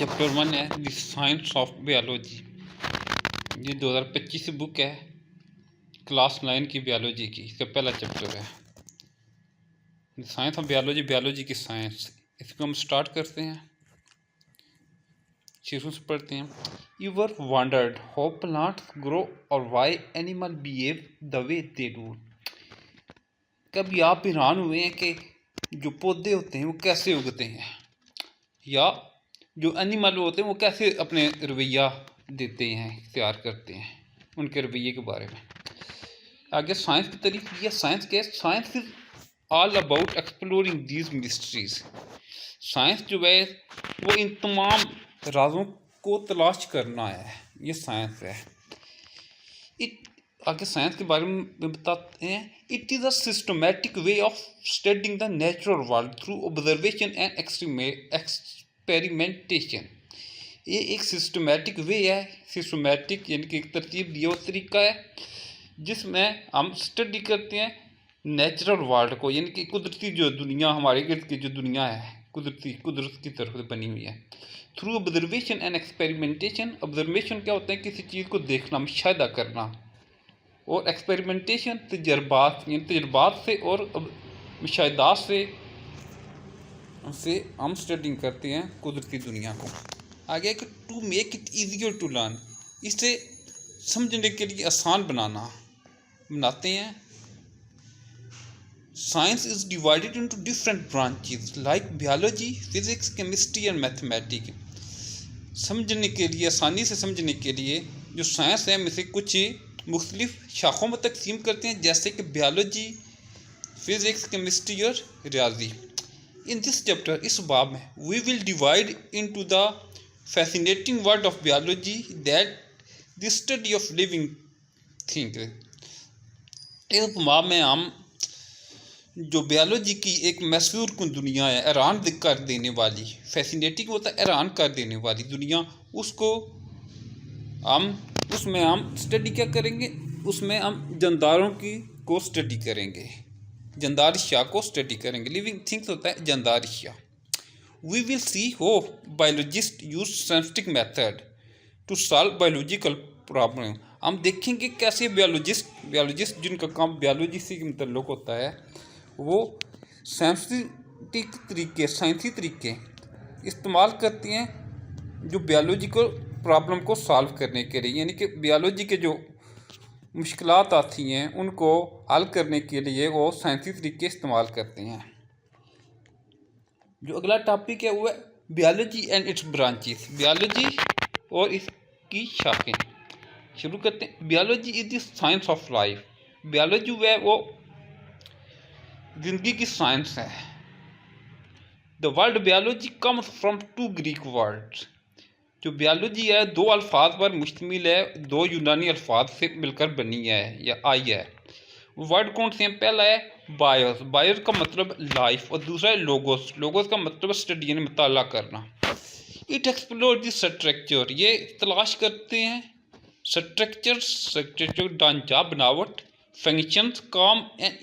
Chapter 1 है the science of biology. ये 2025 की बुक है, क्लास 9 की बायोलॉजी की। इसका पहला चैप्टर है साइंस ऑफ बायोलॉजी, बायोलॉजी की साइंस। इसको हम स्टार्ट करते हैं, शुरू से पढ़ते हैं। You ever wondered how plants grow और why animal behave the way they do. कभी आप हैरान हुए हैं कि जो पौधे होते हैं वो कैसे उगते हैं, या जो एनिमल होते हैं वो कैसे अपने रवैया देते हैं, तैयार करते हैं, उनके रवैये के बारे में। आगे साइंस की तारीफ किया। साइंस के science is all about exploring these mysteries. Science जो है वो इन तमाम राजों को तलाश करना है, ये साइंस है। आगे साइंस के बारे में बताते हैं। It is a systematic way of studying the natural world through observation and experimentation. ये एक सिस्टमैटिक वे है, सिस्टमैटिक यानी कि एक तरतीब दिया हुआ तरीका है जिसमें हम स्टडी करते हैं नेचुरल वर्ल्ड को, यानी कि कुदरती जो दुनिया, हमारे इर्द की जो दुनिया है, कुदरत की तरफ से बनी हुई है। Through observation and experimentation. Observation क्या होता है? किसी चीज़ को देखना, मुशाहिदा करना, और एक्सपेरिमेंटेशन तजर्बात, यानी तजर्बात से और मुशाहिदात से हम स्टडिंग करते हैं कुदरती दुनिया को। आगे कि to make it easier to learn, इसे समझने के लिए आसान बनाते हैं। Science is divided into different branches like biology, physics, chemistry and mathematics. समझने के लिए, आसानी से समझने के लिए जो साइंस है में से कुछ मुख्तलिफ शाखों में तकसीम करते हैं, जैसे कि बायोलॉजी, फिजिक्स, केमिस्ट्री और रियाजी। इन दिस चैप्टर, इस बाब में, we will divide into the fascinating world of biology that the study of living thing. इस बाब में हम जो बायोलॉजी की एक मशहूर कुन दुनिया है, हैरान कर देने वाली, फैसिनेटिंग होता है हैरान कर देने वाली दुनिया, उसमें हम स्टडी क्या करेंगे? उसमें हम जानदारों को स्टडी करेंगे, जानदार अशिया को स्टडी करेंगे। लिविंग थिंग्स होता है जानदार अशिया। We will see how biologist use scientific method to solve biological problem. हम देखेंगे कैसे बायोलॉजिस्ट जिनका काम बायोलॉजी से मुतल्लुक होता है, वो साइंसी तरीके इस्तेमाल करती हैं जो बायोलॉजिकल प्रॉब्लम को सॉल्व करने के लिए, यानी कि बायोलॉजी के जो मुश्किलात आती हैं उनको हल करने के लिए वो साइंसी तरीके इस्तेमाल करते हैं। जो अगला टॉपिक है वो है biology and its branches, biology और इसकी शाखें। शुरू करते हैं। Biology is the science of life. Biology है वो जिंदगी की साइंस है। The word biology comes from two Greek words. जो बायोलॉजी है दो अल्फाज पर मुश्तमिल है, दो यूनानी अल्फाज से मिलकर बनी है या आई है। वर्ड कौन से हैं? पहला है बायोस, बायोस का मतलब लाइफ, और दूसरा है लोगोस, लोगोस का मतलब स्टडी यानी मुताला करना। इट एक्सप्लोर द स्ट्रक्चर, ये तलाश करते हैं स्ट्रक्चर ढांचा, बनावट, फंक्शंस, काम and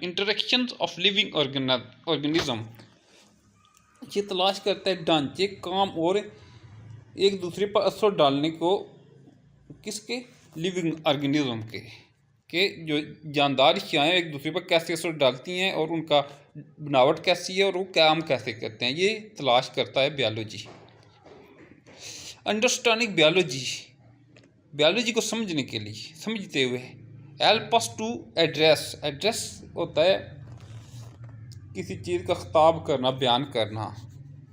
interactions of living organism. ये तलाश करता है ढांचे, काम और एक दूसरे पर असर डालने को, किसके? लिविंग ऑर्गेनिज्म के जो जानदार अशियाएँ एक दूसरे पर कैसे असर डालती हैं और उनका बनावट कैसी है और वो काम कैसे करते हैं, ये तलाश करता है बायोलॉजी। अंडरस्टैंडिंग बायोलॉजी, बायोलॉजी को समझने के लिए, समझते हुए, हेल्प अस टू एड्रेस होता है किसी चीज़ का खिताब करना, बयान करना।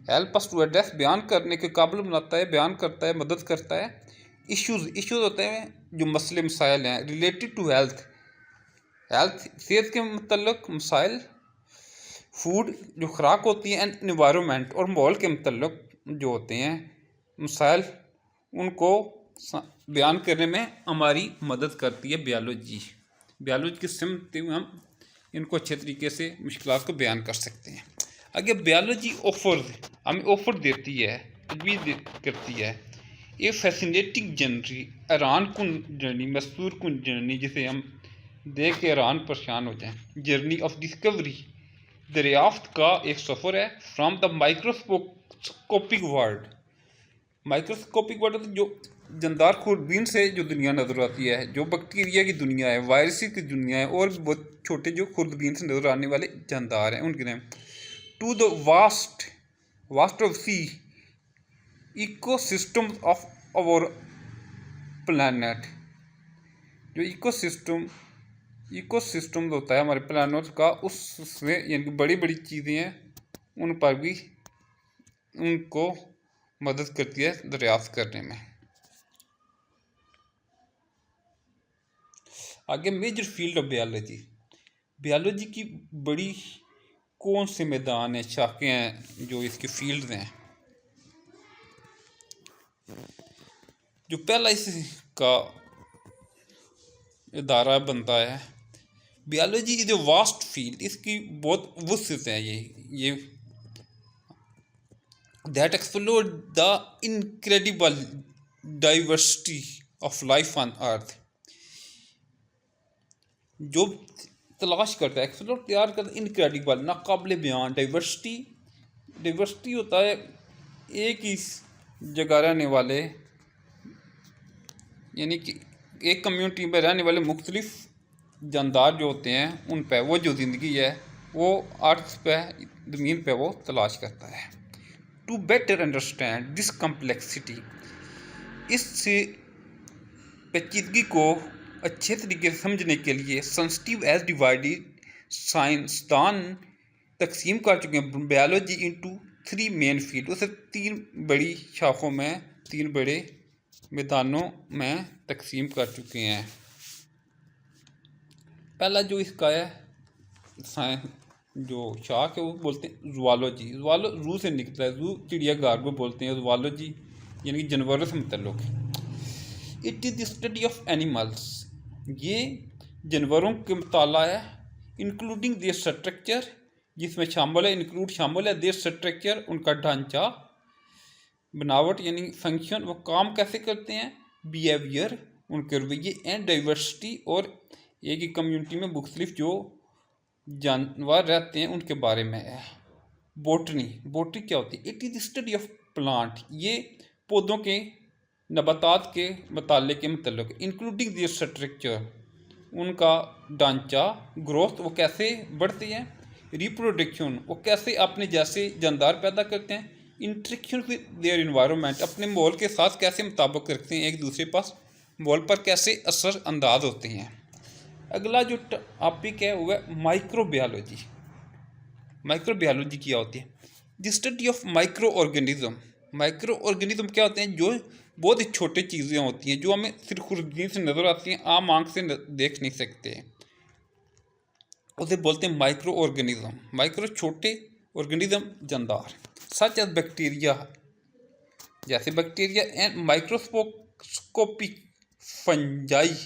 हेल्प अस टू एड्रेस, बयान करने के काबिल बनाता है, बयान करता है, मदद करता है। इश्यूज़ होते हैं जो मसले मसाइल हैं, रिलेटेड टू हेल्थ, सेहत के मतलब मसाइल, फूड जो खुराक होती है, एंड एनवायरनमेंट और माहौल के मतलब जो होते हैं मसाइल, उनको बयान करने में हमारी मदद करती है बायोलॉजी। बायोलॉजी की समझते हुए हम इनको अच्छे तरीके से मुश्किलात को बयान कर सकते हैं। आगे बायोलॉजी हमें ऑफर देती है, तजवीज़ करती है ये फैसिनेटिंग जर्नी, हैरान कुन जर्नी, मशहूर कुन जर्नी, जिसे हम देख के हैरान परेशान हो जाएं। जर्नी ऑफ डिस्कवरी, दरियाफ्त का एक सफ़र है। From the microscope microscopic world. Microscopic world तो जो जानदार खूरबीन से जो दुनिया नज़र आती है, जो बैक्टीरिया की दुनिया है, वायरस की दुनिया है, और भी बहुत छोटे जो खूरबीन से नज़र आने वाले जानदार हैं उनके नाम। To the vast of sea ecosystem of our planet. जो इकोसिस्टम होता है हमारे प्लानट का, उसमें यानी कि बड़ी बड़ी चीज़ें हैं, उन पर भी उनको मदद करती है दरियाफ्त करने में। आगे मेजर फील्ड ऑफ बायोलॉजी की बड़ी कौन से मैदान हैं, शाखें हैं, जो इसके फील्ड हैं। जो पहला इसका इदारा बनता है, बायोलॉजी की जो वास्ट फील्ड, इसकी बहुत वुसअत है ये that explore the incredible diversity of life on earth. जो तलाश करता है, एक्सप्लोर तैयार करता है, इनक्रेडिबल नाकाबिल बयान। डाइवर्सिटी होता है एक ही जगह रहने वाले, यानी कि एक कम्युनिटी में रहने वाले मुख्तलिफ जानदार जो होते हैं, उन पर वो जो ज़िंदगी है वो अर्थ पे, ज़मीन पे वो तलाश करता है। To better understand this complexity, इससे पेचीदगी को अच्छे तरीके से समझने के लिए सेंसिटिव एज डिवाइडेड, साइंसदान तकसीम कर चुके हैं बायोलॉजी इनटू 3 मेन फील्ड। उसे 3 बड़ी शाखों में, 3 बड़े मैदानों में तकसीम कर चुके हैं। पहला जो इसका है साइंस जो शाख है, वो बोलते हैं ज़ूलॉजी। ज़ू से निकलता है, ज़ू चिड़ियाघर को बोलते हैं, ज़ूलॉजी यानी कि जानवरों से मुतल्लिक़। It is the study of animals, ये जानवरों के मुताला है, इंक्लूडिंग देयर स्ट्रक्चर, जिसमें शामिल है देयर स्ट्रक्चर, उनका ढांचा, बनावट यानी फंक्शन, वो काम कैसे करते हैं, बिहेवियर, उनके रवैये, एंड डाइवर्सिटी, और एक ही कम्युनिटी में मुख्तलिफ जो जानवर रहते हैं उनके बारे में है। बोटनी क्या होती है, it is study of plant, ये पौधों के, नबातात के मुताले के मतलब, इंक्लूडिंग दियर स्ट्रक्चर, उनका ढांचा, ग्रोथ, वो कैसे बढ़ती है, रिप्रोडक्शन, वो कैसे अपने जैसे जानदार पैदा करते हैं, इंट्रैक्शन विद देयर इन्वायरमेंट, अपने माहौल के साथ कैसे मुताबिक रखते हैं, एक दूसरे पास माहौल पर कैसे असर अंदाज होते हैं। अगला जो टॉपिक है वो है माइक्रोबायोलॉजी। माइक्रोबायोलॉजी क्या होती है, the study of micro organism. Micro organism क्या होते हैं, जो बहुत ही छोटी चीज़ें होती हैं, जो हमें सिर्फ खुर्दीन से नज़र आती हैं, आम आँख से देख नहीं सकते, उसे बोलते हैं माइक्रो ऑर्गेनिज्म। माइक्रो छोटे, ऑर्गेनिज्म जानदार, सच एज बैक्टीरिया, जैसे bacteria, and microscopic fungi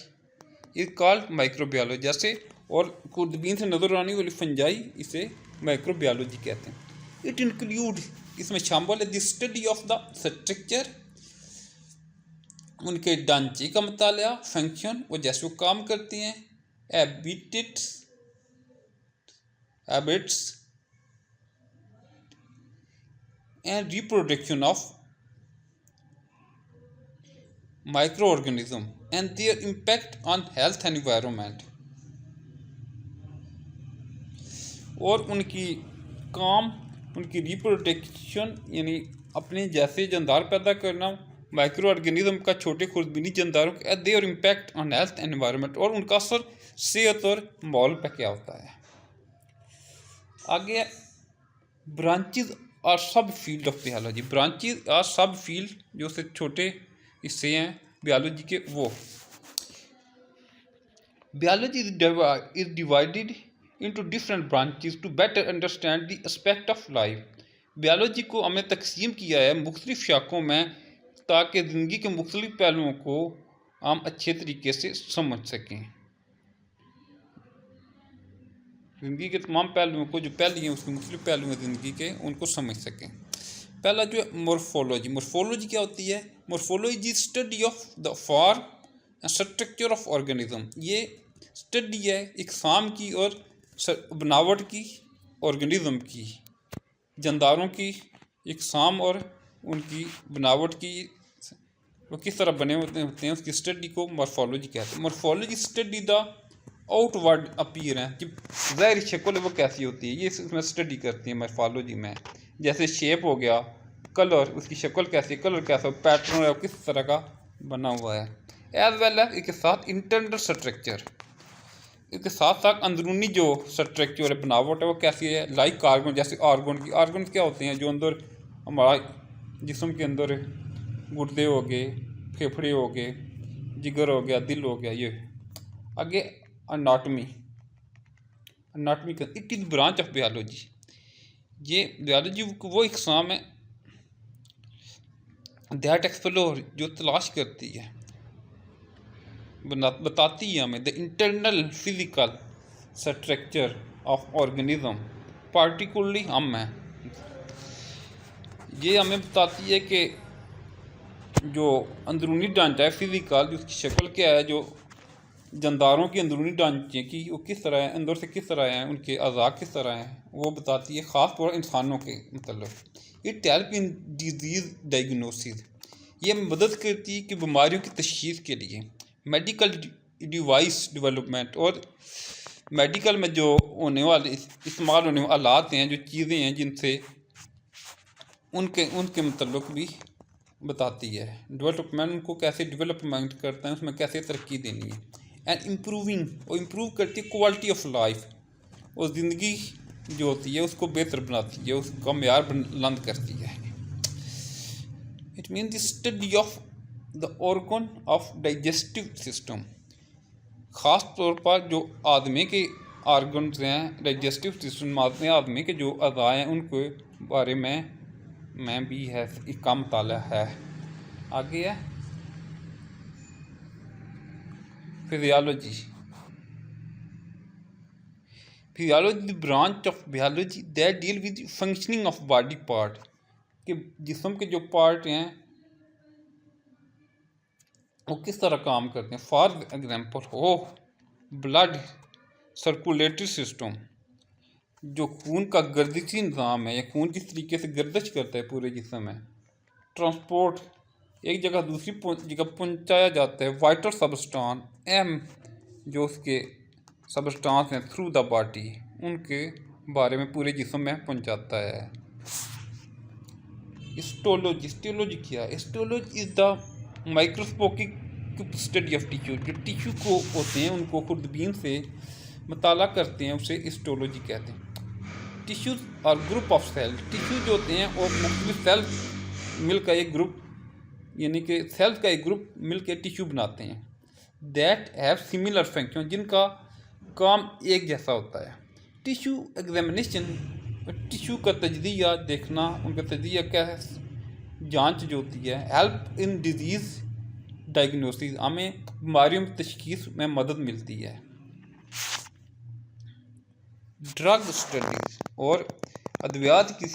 is called microbiology, जैसे और खुर्दबीन से नज़र आने वाली फंजाई, इसे माइक्रोबायोलॉजी कहते हैं। इट इंक्लूड, इसमें शामिल है the study of the structure, उनके ढांचे का मुताला, फंक्शन, वो जैसे वो काम करते हैं, habits and reproduction of micro organism and there impact on health and environment, और उनकी काम, उनकी रिप्रोडक्शन यानी अपने जैसे जानदार पैदा करना, माइक्रो ऑर्गेनिज्म का छोटे खुर्दबीनी जानदारों का, there impact on health and environment, और उनका असर सेहत और माहौल पर क्या होता है। आगे ब्रांचेज और सब फील्ड ऑफ बायोलॉजी। ब्रांचेज और सब फील्ड जो से छोटे हिस्से हैं बायोलॉजी के, वो biology is divided into different branches to better understand the aspect of life। Biology को हमें तकसीम किया है मुख्तलिफ शाखों में, ताकि ज़िंदगी के मुख्तलिफ पहलुओं को हम अच्छे तरीके से समझ सकें। ज़िंदगी के तमाम पहलुओं को, जो पहलू हैं उसके मुख्तलिफ पहलू हैं ज़िंदगी के, उनको समझ सकें। पहला जो है मोर्फोलॉजी। मोर्फोलॉजी क्या होती है, morphology study of the form and structure of organism. ये स्टडी है इकसाम की और बनावट की, ऑर्गेनिज्म की, जानदारों की इकसाम और उनकी बनावट की वो किस तरह बने होते हैं उसकी स्टडी को मॉर्फोलॉजी कहते हैं। Morphology study the outward appearance, कि ज़ाहिरी शक्ल है वो कैसी होती है, ये इसमें स्टडी करती है मॉर्फोलॉजी में। जैसे शेप हो गया, कलर, उसकी शक्ल कैसी है, कलर कैसा, पैटर्न है, किस तरह का बना हुआ है। एज वेल एज इसके साथ इंटरनल स्ट्रक्चर, इसके साथ साथ अंदरूनी जो स्ट्रक्चर है, बनावट है, वो कैसी है। लाइक आर्गन, जैसे आर्गन क्या होते हैं जो अंदर हमारा जिस्म के अंदर गुर्दे हो गए, फेफड़े हो गए, जिगर हो गया, दिल हो गया। ये आगे अनाटमी का it is branch of biology. ये बायोलॉजी वो इकसाम है दैट एक्सप्लोर, जो तलाश करती है, बताती है हमें the internal physical structure of organism, particularly हम हैं। ये हमें बताती है कि जो अंदरूनी ढांचा है फिजिकल, उसकी शक्ल क्या है, जो जानदारों की अंदरूनी ढांचे की वो किस तरह है, अंदर से किस तरह हैं, उनके अज़ा किस तरह हैं, वो बताती है, ख़ास तौर इंसानों के मतलब। It help in disease diagnosis, ये मदद करती है कि बीमारियों की तशख़ीस के लिए। मेडिकल डिवाइस डेवलपमेंट, और मेडिकल में जो होने वाले इस्तेमाल होने वाले आलात हैं, जो चीज़ें हैं, जिनसे उनके मतलब भी बताती है। डेवलपमेंट, उनको कैसे डेवलपमेंट करता है, उसमें कैसे तरक्की देनी है। एंड इम्प्रूविंग, और इम्प्रूव करती है क्वालिटी ऑफ लाइफ, और ज़िंदगी जो होती है उसको बेहतर बनाती है, उसका मेयार बुलंद करती है। It mean the study of the organ of digestive system, ख़ास तौर पर जो आदमी के आर्गन्स हैं, डाइजेस्टिव सिस्टम आदमी के जो अज़ा हैं, उनके बारे में भी है, इसका मुताला है। आगे है physiology the branch of biology that deal with functioning of body part, कि जिस्म के जो पार्ट हैं वो किस तरह काम करते हैं। फॉर एग्जांपल हो ब्लड सर्कुलेटरी सिस्टम, जो खून का गर्दिशी निज़ाम है, या खून किस तरीके से गर्दिश करता है पूरे जिस्म में। ट्रांसपोर्ट, एक जगह दूसरी जगह पहुंचाया जाता है। वाइटल सबस्टांस, एम जो उसके सबस्टांस हैं थ्रू द बॉडी, उनके बारे में पूरे जिस्म में पहुंचाता है। हिस्टोलॉजी क्या है? Histology is the microscopic study of tissue, जो टिश्यू को होते हैं उनको खुर्दबीन से मुताला करते हैं, उसे हिस्टोलॉजी कहते हैं। टिश्यूज़ और ग्रुप ऑफ सेल, टिश्यू जो होते हैं वो मुख्तलिफ सेल मिलकर एक ग्रुप, यानी कि सेल्स का एक ग्रुप मिलकर टिश्यू बनाते हैं। दैट हैव सिमिलर फंक्शन, जिनका काम एक जैसा होता है। टिश्यू एग्जामिनेशन, टिश्यू का तजज़िया देखना, उनका तजज़िया क्या है, जांच जो होती है। हेल्प इन डिजीज़ डायग्नोसिस, हमें बीमारियों की तशख़ीस में मदद मिलती है। ड्रग स्टडीज़ और अद्वियात के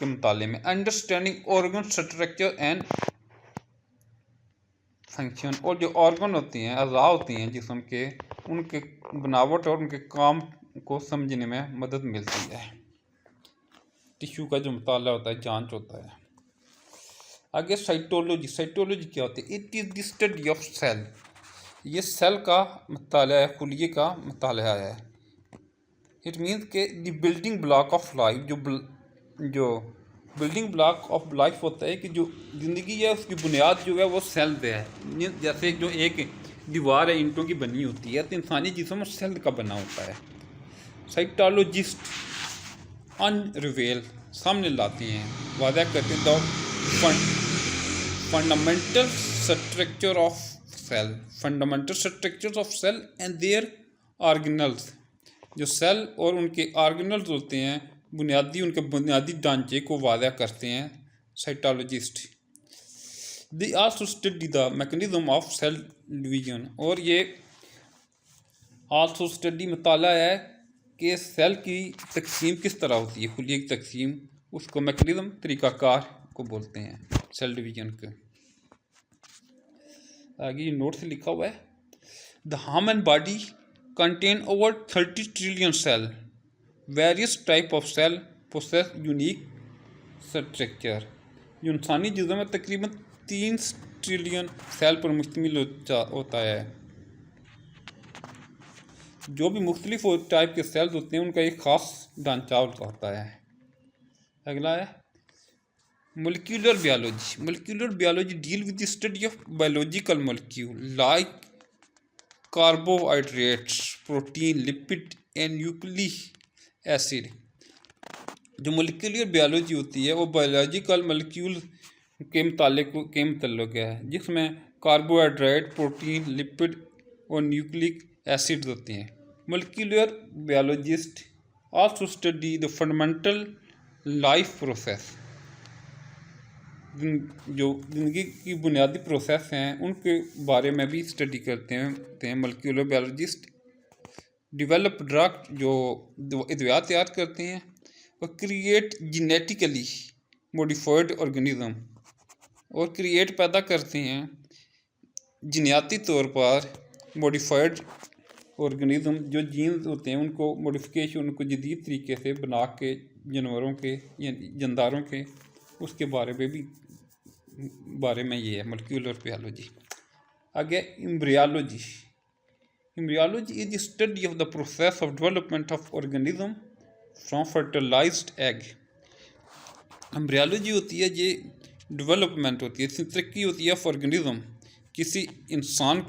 मुताले में। Understanding organ structure and function, और जो ऑर्गन होती हैं, अज़ा होती हैं जिस्म के, उनके बनावट और उनके काम को समझने में मदद मिलती है। टिश्यू का जो मुताला होता है, जांच होता है। आगे साइटोलॉजी क्या होती है? It is the study of cell, ये सेल का मुताला है, खुलिये का मुताला है। इट मीन्स के the building block of life, जो बिल्डिंग ब्लॉक ऑफ लाइफ होता है कि जो ज़िंदगी है उसकी बुनियाद जो है वो सेल पे है। जैसे जो एक दीवार है ईंटों की बनी होती है, तो इंसानी जिस्म सेल का बना होता है। साइटोलॉजिस्ट अनरिवेल, सामने लाते हैं, वादा करते हैं the fundamental structure of cell and their organelles, जो सेल और उनके ऑर्गेनल्स होते हैं, उनके बुनियादी ढांचे को वादा करते हैं cytologist. They also study the mechanism of cell division, और ये आल्सो स्टडी मुताला है कि सेल की तकसीम किस तरह होती है, खुलिये की तकसीम, उसको मैकेनिज्म, तरीक़ाकार को बोलते हैं सेल डिवीजन के। आगे ये नोट से लिखा हुआ है, the human body contain over 30 trillion cell. Various type of cell possess unique structure, जो इंसानी जिस्म में तकरीबन 3 ट्रिलियन सेल पर मुश्तमिल होता है। जो भी मुख्तलिफ टाइप के सेल्स होते हैं उनका एक ख़ास ढांचा होता है। अगला है molecular biology. Molecular biology deal with the study of biological molecule like carbohydrates, protein, lipid and nucleic acid. जो मोलिकुलर बायोलॉजी होती है वो बायोलॉजिकल मोलिक्यूल के मुतल्लिक़ है, जिसमें कार्बोहाइड्रेट, प्रोटीन, लिपिड और न्यूक्लिक एसिड होते हैं। Molecular biologist also study the fundamental life process. जो ज़िंदगी की बुनियादी प्रोसेस हैं उनके बारे में भी स्टडी करते हैं मोलिकुलर बायोलॉजिस्ट। डेवलप ड्रग, जो अद्वियात तैयार करते हैं, और क्रिएट जेनेटिकली मॉडिफाइड ऑर्गेनिज्म, और क्रिएट पैदा करते हैं जीनियाती तौर पर मॉडिफाइड ऑर्गेनिज्म। जो जीन्स होते हैं उनको मॉडिफिकेशन, उनको जदीद तरीके से बना के जानवरों के या जानदारों के, उसके बारे में ये है मोलिकुलर बायोलॉजी। आगे embryology. Embryology is the study of the process of development of organism from fertilised egg. Embryology होती है, ये डेवलपमेंट होती है, तरक्की होती है ऑफ ऑर्गेनिज्म, किसी इंसान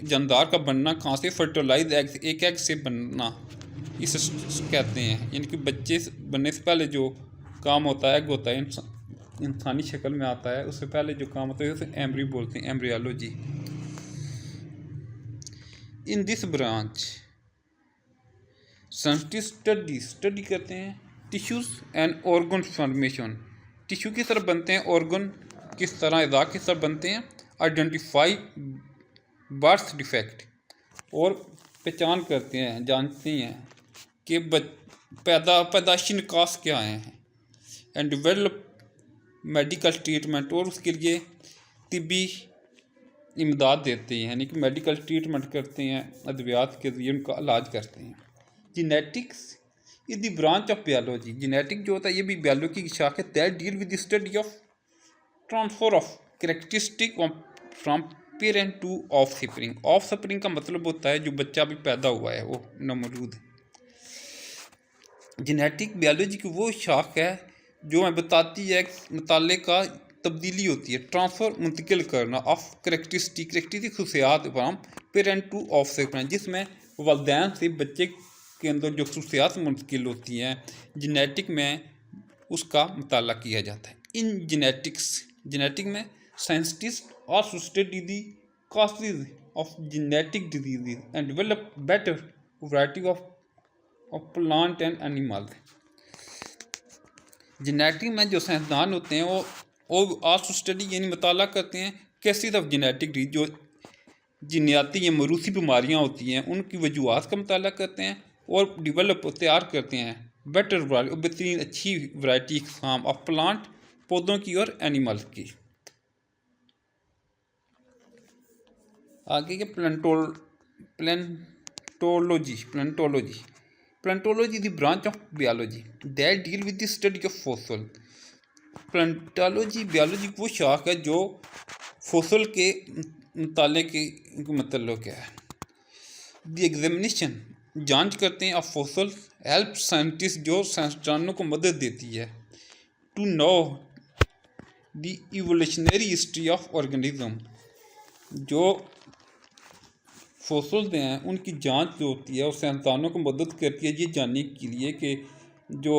जानदार का बनना कहाँ से, फर्टिलाइज एग से, एक एग से बनना इसे कहते हैं। यानी कि बच्चे बनने से पहले जो काम होता है, एग होता है, इंसानी शक्ल में आता है, उससे पहले जो काम होता है उसे एम्ब्री बोलते हैं, embryology. In this branch scientist study करते हैं tissues and organ formation. Tissue किस तरह बनते हैं, ऑर्गन किस तरह, अज़ा किस तरह बनते हैं, आइडेंटिफाई बर्थ डिफेक्ट, और पहचान करते हैं, जानते हैं कि पैदाइशी निकास क्या हैं, एंड डेवलप मेडिकल ट्रीटमेंट, और उसके लिए तिब्बी इमदाद देते हैं, यानी कि मेडिकल ट्रीटमेंट करते हैं, अद्वियात के ज़रिए उनका इलाज करते हैं। Genetics is the branch of biology. Genetic जो होता है ये भी बायोलॉजी की शाख है। That deal with the study of transfer of characteristic from parent to offspring. Offspring का मतलब होता है जो बच्चा भी पैदा हुआ है वो नमरूद है। जेनेटिक बायोलॉजी की वो शाख है जो हमें बताती है मुताले का तब्दीली होती है, ट्रांसफ़र मुंतकिल करना ऑफ कैरेक्टरिस्टिक खसूसियात फ्राम पेरेंट टू ऑफस्प्रिंग, जिसमें वालिदैन से बच्चे के अंदर जो खसूसियात मुंतकिल होती हैं जेनेटिक में, उसका मुताला किया जाता है। इन जेनेटिक में scientist also study the causes of genetic disease and develop better variety of plant and animal. Genetic में जो साइंसदान होते हैं वो आल्सो स्टडी यानी मुताला करते हैं केसेस ऑफ जेनेटिक डिजीज, जो जीनियाती या मरूसी बीमारियां होती हैं उनकी वजूहात का मुताला करते हैं, और डेवलप तैयार करते हैं बेटर बेहतरीन अच्छी वैरायटी इकसाम ऑफ प्लांट, पौधों की और एनिमल की। आगे के palaeontology the branch of biology that deal with the study of fossil. Palaeontology biology वो शाख है जो फॉसिल के मुताले के मतलब क्या है। द एग्जामिनेशन जांच करते हैं ऑफ फॉसिल हेल्प साइंटिस्ट, जो साइंसदानों को मदद देती है to know the evolutionary history of organism. जो फॉसिल्स हैं उनकी जांच जो होती है उस साइंसदानों को मदद करती है ये जानने के लिए कि जो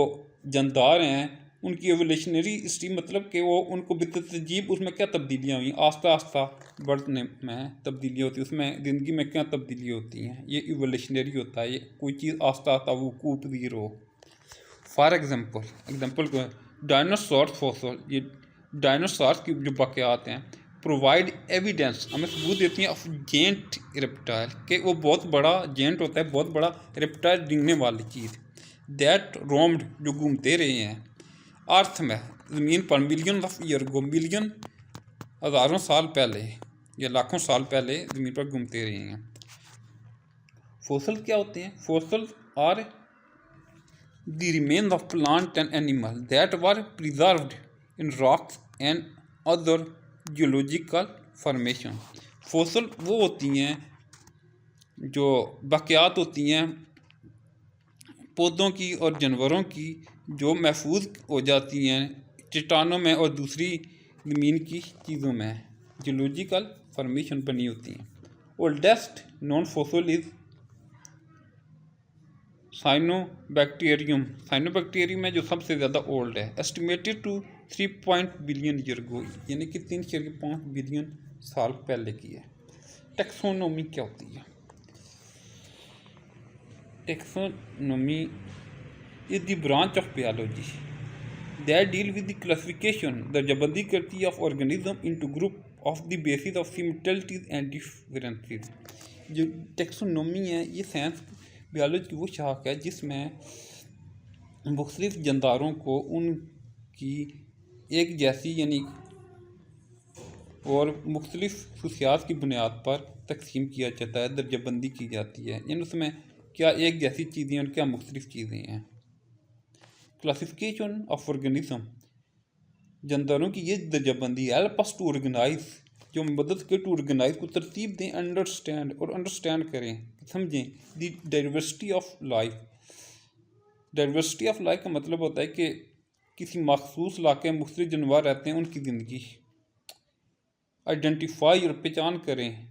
जानदार हैं उनकी एवोल्यूशनरी हिस्ट्री, मतलब कि वो उनको बितरतीब उसमें क्या तब्दीलियाँ हुई, आस्ता आस्ता बढ़ने में तब्दीलियाँ होती हैं, उसमें ज़िंदगी में क्या तब्दीली होती हैं, ये इवोल्यूशनरी होता है। ये कोई चीज़ आस्ता आस्ता वो पजीर हो। फॉर एग्जाम्पल डायनासोर फॉसिल, ये डायनासोर की जो वाक़यात हैं प्रोवाइड एविडेंस, हमें सबूत देती हैं ऑफ जेंट रेप्टाइल, कि वो बहुत बड़ा जेंट होता है, बहुत बड़ा रेप्टाइल डिंगने वाली चीज़, दैट रोम्ड जो घूमते रहे हैं अर्थ में, ज़मीन पर million of year go, million हज़ारों साल पहले या लाखों साल पहले ज़मीन पर घूमते रहे हैं। फॉसिल क्या होते हैं? Fossil are the remains of plant and animal that were preserved in rocks and other geological formation। Fossil वो होती हैं जो बाक़ियात होती हैं पौधों की और जानवरों की जो महफूज हो जाती हैं चट्टानों में और दूसरी ज़मीन की चीज़ों में जियोलॉजिकल फॉर्मेशन बनी होती हैं। Oldest non fossil is cyanobacterium. Cyanobacterium है जो सबसे ज़्यादा ओल्ड है, एस्टिमेटेड टू 3 बिलियन ईयर गो, यानी कि 3.5 बिलियन साल पहले की है। टेक्सोनोमी क्या होती है? Taxonomy is the branch of biology that deal with the classification, दर्जाबंदी करती है of organism into group of the basis of similarities and differences. जो टेक्सोनोमी है ये साइंस बायोलॉजी की वो शाख है जिसमें मुख्तलिफ जानदारों को उनकी एक जैसी यानी और मुख्तलिफ खसूसियात की बुनियाद पर तकसीम किया जाता है, दर्जाबंदी की जाती है, यानी उसमें क्या एक जैसी चीज़ें और क्या मुख्तलिफ चीज़ें हैं। क्लासिफिकेशन ऑफ ऑर्गेनिज्म, जानदारों की ये दर्जाबंदी हेल्प अस टू ऑर्गेनाइज, जो मदद के टू ऑर्गेनाइज को तरतीब दें, अंडरस्टैंड करें, समझें the diversity of life. Diversity of life का मतलब होता है कि किसी मखसूस इलाके में मुख्तलिफ जानवर रहते हैं, उनकी ज़िंदगी आइडेंटिफाई और पहचान करें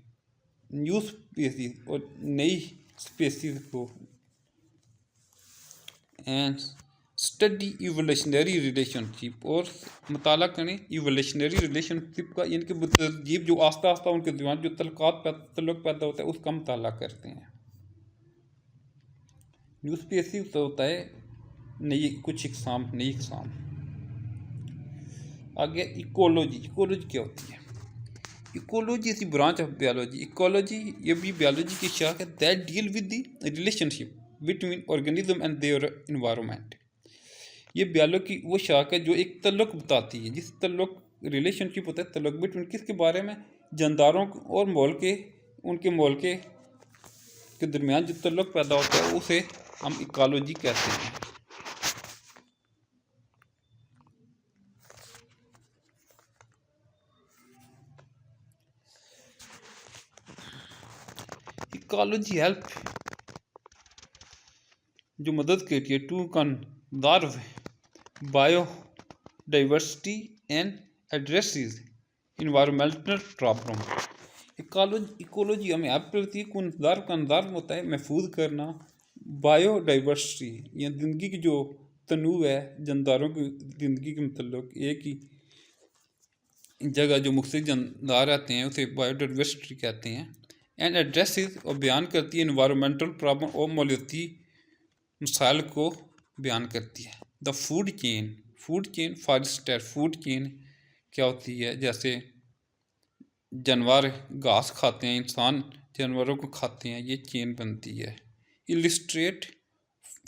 न्यू स्पीसीज और नई स्पीसीज को, एंड स्टडी इवोल्यूशनरी रिलेशनशिप, और मताला करें इवोल्यूशनरी रिलेशनशिप का, यानी कि जीव जो आस्ता आस्ता उनके दरमियान जो तल्लुक़ पैदा होता है उसका मताला करते हैं। न्यू स्पीसीज तो होता है नई कुछ इकसाम, नई इकसाम। आगे इकोलॉजी, इकोलॉजी क्या होती है? Ecology is the branch of biology. Ecology ये भी बायोलॉजी की शाख है that deal with the relationship between organism and their environment. ये बायोलॉजी की वो शाख है जो एक तल्लुक़ बताती है, जिस तल्लुक़ रिलेशनशिप होता है, तल्लुक़ बिटवीन किसके बारे में, जानदारों और मोलके, उनके मोलके के दरमियान जो तल्लुक़ पैदा होता है उसे हम इकोलॉजी कहते हैं। इकोलॉजी हेल्प जो मदद करती है to conserve biodiversity and addresses environmental problem. Ecology हमें हेल्प करती है, कंजर्व होता है महफूज करना, बायोडाइवर्सिटी या ज़िंदगी की जो तनूव है, जानदारों की ज़िंदगी के मतलब एक ही जगह जो मुख्तलिफ जानदार रहते हैं उसे बायोडाइवर्सिटी कहते हैं। एंड एड्रेसेस और बयान करती है इन्वायरमेंटल प्रॉब्लम और माहौलियाती मसाइल को बयान करती है। The food chain, food chain forester, food chain क्या होती है? जैसे जानवर घास खाते हैं, इंसान जानवरों को खाते हैं, ये चेन बनती है। इलिस्ट्रेट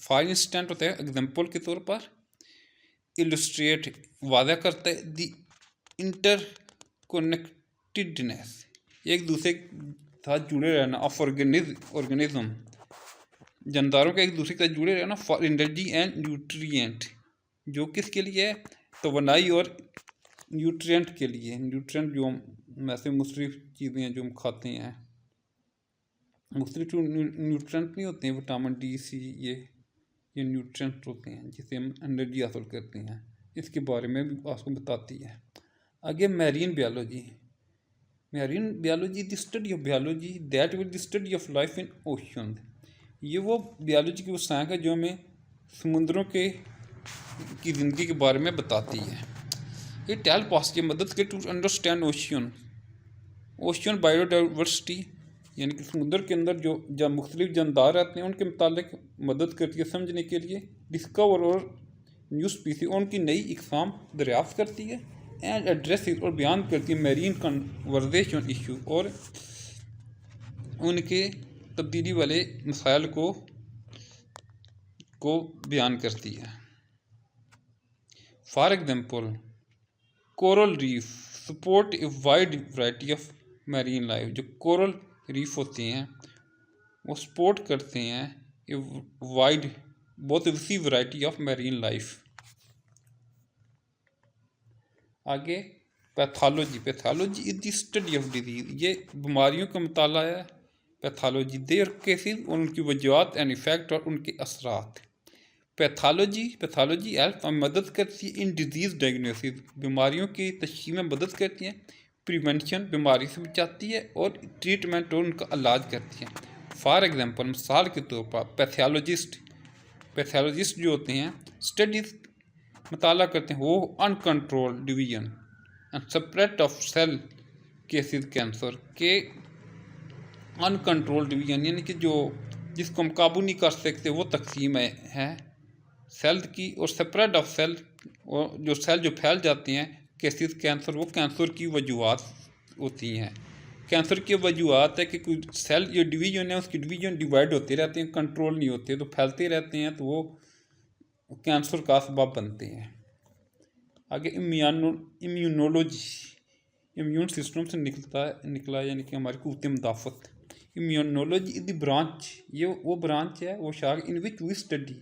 फॉर इंस्टेंट होता है एग्जाम्पल के तौर पर, इलिस्ट्रेट वादा करता है द इंटरकनेक्टेडनेस, एक दूसरे के साथ जुड़े रहना ऑफ ऑर्गेनिज्म, जानदारों के एक दूसरे के साथ जुड़े रहना, फॉर एनर्जी एंड न्यूट्रिएंट, जो किसके लिए है? तवानाई और न्यूट्रिएंट के लिए। न्यूट्रिएंट जो वैसे मुख्तलिफ चीज़ें हैं जो हम खाते हैं, मुख्तलिफ न्यूट्रिएंट नहीं होते हैं, विटामिन डी सी, ये न्यूट्रिएंट होते हैं जिससे हम एनर्जी हासिल करते हैं, इसके बारे में भी आपको बताती है। आगे marine biology, marine biology the study of biology that will the study of life in ocean. ये वो बायोलॉजी की वो साइंस है जो हमें समुद्रों की ज़िंदगी के बारे में बताती है। इट हेल्प अस, ये मदद के टू अंडरस्टैंड ओशन बायोडाइवर्सिटी, यानी कि समुद्र के अंदर जो मुख्तलिफ जानदार रहते हैं उनके मुतालिक मदद करती है समझने के लिए। डिस्कवर और न्यू स्पीसीज, उनकी नई इकसाम दरियाफ्त करती है। एंड एड्रेसेस और बयान करती है मैरीन कन्वर्जेशन इशू, और उनके तब्दीली वाले मसाइल को बयान करती है। For example coral reef support a wide variety of marine life. जो कोरल रीफ होते हैं वो सपोर्ट करते हैं ए वाइड बहुत सी वैरायटी ऑफ मैरीन लाइफ। आगे pathology. Pathology is the study of disease, ये बीमारियों का मुताला है। पैथोलॉजी देयर केसेस और उनकी वजूहत एंड इफेक्ट और उनके असरात। पैथोलॉजी हेल्प हमें मदद करती है इन डिजीज़ डायग्नोसिस, बीमारियों की तशख़ीस में मदद करती है। प्रिवेंशन, बीमारी से बचाती है। और ट्रीटमेंट और उनका इलाज करती है। फॉर एग्जांपल, मिसाल के तौर पर पैथोलॉजिस्ट जो होते हैं स्टडीज़ मुताला करते हैं, वो uncontrolled division and spread of cell cases cancer के अनकंट्रोल्ड डिवीजन, यानी कि जो जिसको हम काबू नहीं कर सकते वो तकसीम है सेल की। और स्प्रेड ऑफ सेल, और जो सेल जो फैल जाती हैं केसेस कैंसर, वो कैंसर की वजूहत होती हैं। कैंसर की वजूहत है कि कोई सेल जो डिवीजन है उसकी डिवीजन डिवाइड होते रहते हैं, कंट्रोल नहीं होते, तो फैलते रहते हैं, तो वो कैंसर का सबब बनते हैं। आगे इम्यूनोलॉजी, इम्यून सिस्टम से निकला यानी कि हमारी क़ुव्वत मुदाफ़त। इम्यूनोलॉजी इज द ब्रांच, ये वो ब्रांच है, वो शाख इन विच वी स्टडी,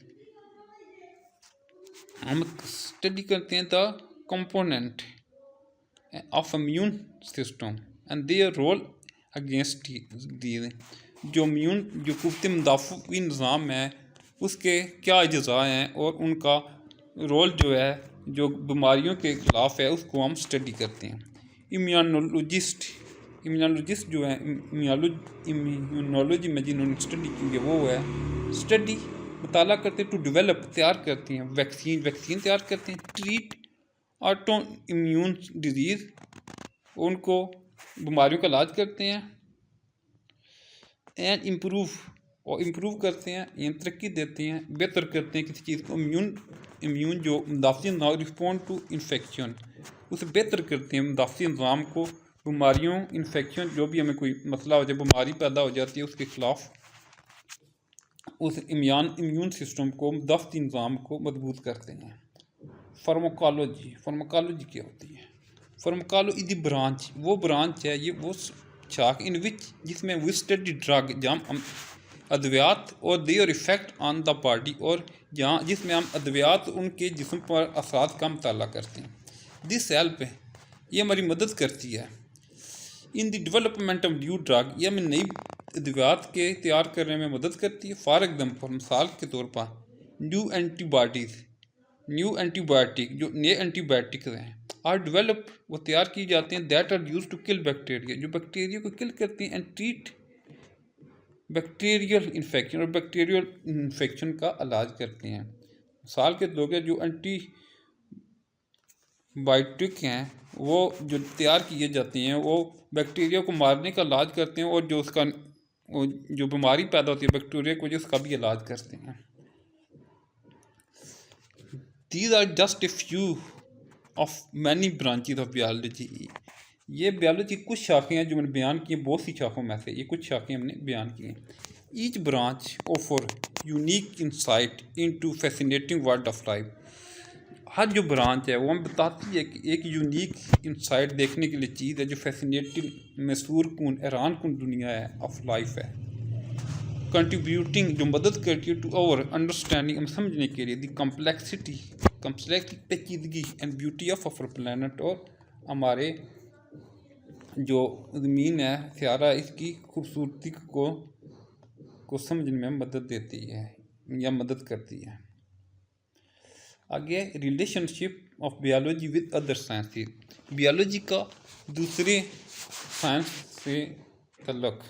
हम स्टडी करते हैं the component of immune system and their role against the. जो क़ुव्वत मुदाफ़ती निज़ाम है उसके क्या अज्ज़ा हैं और उनका रोल जो है जो बीमारियों के ख़िलाफ़ है उसको हम स्टडी करते हैं। इम्यूनोलॉजिस्ट जो है इम्यूनोलॉजी में जिन्होंने स्टडी की है वो है स्टडी मुताला करते हैं, टू डेवलप तैयार करती हैं वैक्सीन तैयार करते हैं, ट्रीट ऑटो इम्यून डिजीज़, उनको बीमारियों का इलाज करते हैं, एंड इम्प्रूव करते हैं, यानी तरक्की देते हैं, बेहतर करते हैं किसी चीज़ को। इम्यून जो मुदाफ़ती निज़ाम रिस्पॉन्ड टू इन्फेक्शन, उसे बेहतर करते हैं मुदाफ़ती निज़ाम को बीमारियों, इन्फेक्शन, जो भी हमें कोई मसला हो जाए, बीमारी पैदा हो जाती है, उसके ख़िलाफ़ उस इम्यून सिस्टम को, मुदाफ़ती निज़ाम को मजबूत करते हैं। फार्माकोलॉजी क्या होती है? फार्माकोलॉजी इज द ब्रांच, वो ब्रांच है, ये वो शाख इन विच जिसमें वी स्टडी ड्रग, जहाँ हम अद्वियात और their effect on the body, और जहाँ जिसमें हम अद्वियात उनके जिस्म पर असरात का मुताला करते हैं। दिस हेल्प, ये हमारी मदद करती है in the development of new drug, ये हमें नई अद्वियात के तैयार करने में मदद करती है। फॉर एग्जांपल, मिसाल के तौर पर न्यू एंटीबायोटिक, जो नए एंटीबायोटिक्स हैं आर डेवलप, वो तैयार की जाते हैं, that are use to kill bacteria, जो बैक्टीरिया को किल करती हैं, एंड ट्रीट बैक्टीरियल इन्फेक्शन, और बैक्टीरियल इन्फेक्शन का इलाज करते हैं। मिसाल के तौर पर जो एंटीबायोटिक हैं वो जो तैयार किए जाते हैं वो बैक्टीरिया को मारने का इलाज करते हैं, और जो उसका जो बीमारी पैदा होती है बैक्टीरिया को, उसका भी इलाज करते हैं। These are just a few of many branches of biology. ये बायोलॉजी की कुछ शाखें हैं जो मैंने बयान की हैं, बहुत सी शाखों में से ये कुछ शाखें हमने बयान की हैं। Each branch offer unique insight into fascinating world of life, हर जो ब्रांच है वो हमें बताती है कि एक यूनिक इंसाइट देखने के लिए चीज़ है जो फैसिनेटिंग, मैसूर कुन, हैरान कुन दुनिया है ऑफ लाइफ है। कंट्रीब्यूटिंग, जो मदद करती है टू आवर अंडरस्टैंडिंग, हम समझने के लिए, दी कम्प्लेक्सिटी पेचीदगी and beauty of our planet, और हमारे जो ज़मीन है स्यारा, इसकी खूबसूरती को समझने में मदद देती है या मदद करती है। आगे relationship of biology with other sciences, biology का दूसरे साइंस से तल्लुक़।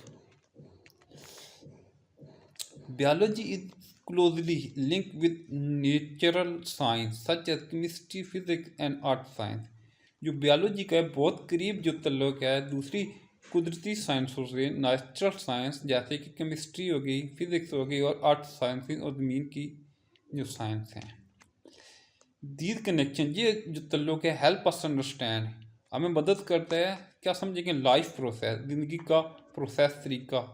Biology is closely linked with natural science such as chemistry, physics and art science. जो बायोलॉजी का बहुत करीब जो तल्लुक़ है दूसरी कुदरती साइंसों से, नेचुरल साइंस जैसे कि केमिस्ट्री हो गई, फिज़िक्स हो गई, और आर्ट साइंस और ज़मीन की जो साइंस हैं। दीज कनेक्शन, ये जो तल्लुक़ है, हेल्प अस अंडरस्टैंड, हमें मदद करता है क्या समझेंगे, लाइफ प्रोसेस, ज़िंदगी का प्रोसेस तरीका,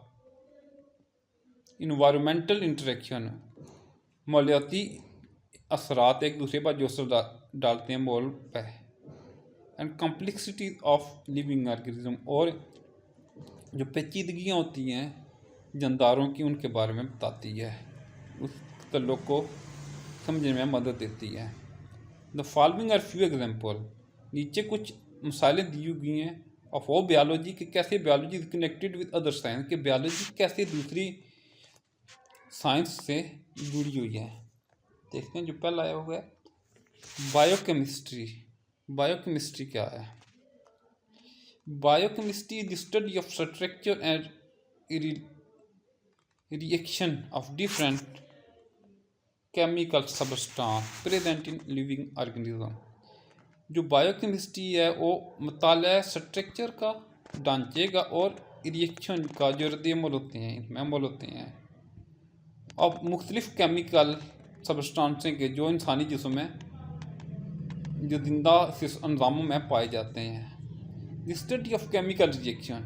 इन्वायरमेंटल इंटरेक्शन, माहौलियाती असरात एक दूसरे पर जो असर डालते हैं माहौल पर, and complexity of living organism, और जो पेचीदगियाँ होती हैं जानदारों की उनके बारे में बताती है, तल्लुक़ को समझने में मदद देती है। The following are few example, नीचे कुछ मिसालें दी गई हैं ऑफ वो बायोलॉजी कि कैसे biology is connected with other science, कि बायोलॉजी कैसे दूसरी साइंस से जुड़ी हुई है। देखते हैं जो पहला आया हुआ है बायोकेमिस्ट्री। बायोकेमिस्ट्री क्या है? Biochemistry is the study of structure and reaction of different chemical substance present in living organism. जो बायोकेमिस्ट्री है वो मुताला है स्ट्रक्चर का, ढांचे का और रिएक्शन का जो रद्द-ए-अमल होते हैं, इनमें अमल होते हैं अब मुख्तलिफ केमिकल सबस्टांसें के जो इंसानी जिस्म में जो जिंदा अंजामों में पाए जाते हैं। The study of chemical reaction,